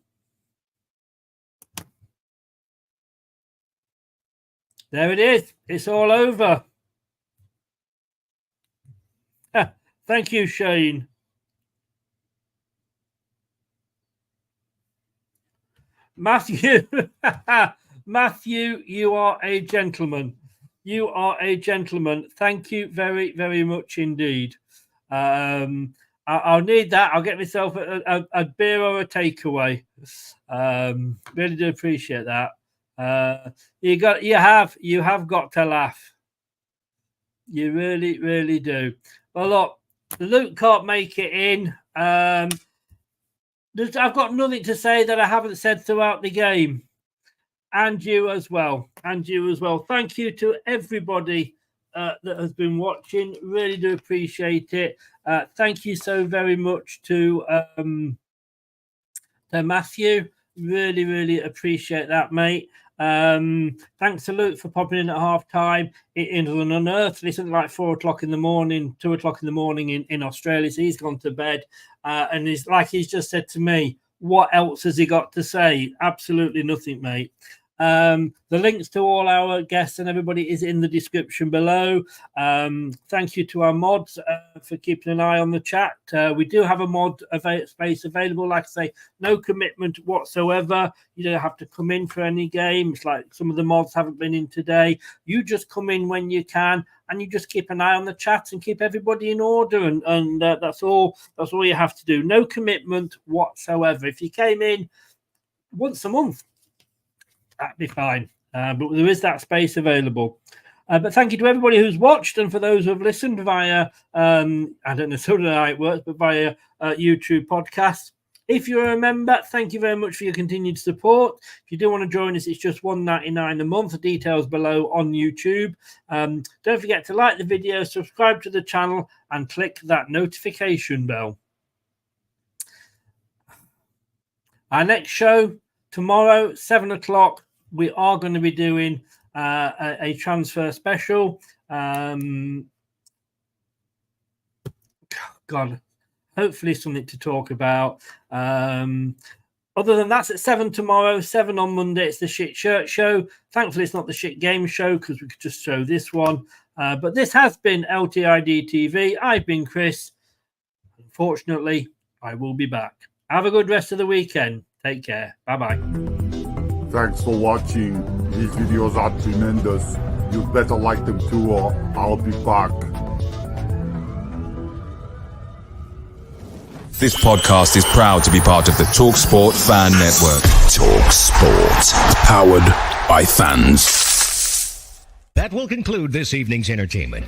There it is. It's all over. Thank you, Shane. Matthew, Matthew, you are a gentleman. You are a gentleman. Thank you very, very much indeed. I'll need that. I'll get myself a beer or a takeaway. Really do appreciate that. You have got to laugh. You really, really do. Well, look, Luke can't make it in. I've got nothing to say that I haven't said throughout the game. And you as well. Thank you to everybody that has been watching. Really do appreciate it. Thank you so very much to Matthew. Really, really appreciate that, mate. Thanks to Luke for popping in at half time. It is an unearthly, something like 4 o'clock in the morning, 2 o'clock in the morning in Australia. So he's gone to bed. And he's just said to me, what else has he got to say? Absolutely nothing, mate. The links to all our guests and everybody is in the description below. Thank you to our mods for keeping an eye on the chat. We do have a mod space available. Like I say, no commitment whatsoever. You don't have to come in for any games. Like some of the mods haven't been in today. You just come in when you can, and you just keep an eye on the chat and keep everybody in order. And that's all. That's all you have to do. No commitment whatsoever. If you came in once a month, that'd be fine. But there is that space available. But thank you to everybody who's watched, and for those who have listened via, I don't know sort of how it works, but via YouTube podcasts. If you're a member, thank you very much for your continued support. If you do want to join us, it's just $1.99 a month. The details below on YouTube. Don't forget to like the video, subscribe to the channel, and click that notification bell. Our next show tomorrow, 7 o'clock. We are going to be doing a transfer special. God, hopefully something to talk about. Other than that, at 7 tomorrow, 7 on Monday, it's the Shit Shirt Show. Thankfully, it's not the Shit Game Show because we could just show this one. But this has been LTID TV. I've been Chris. Unfortunately, I will be back. Have a good rest of the weekend. Take care. Bye-bye. Thanks for watching. These videos are tremendous. You better like them too, or I'll be back. This podcast is proud to be part of the TalkSport Fan Network. TalkSport. Powered by fans. That will conclude this evening's entertainment.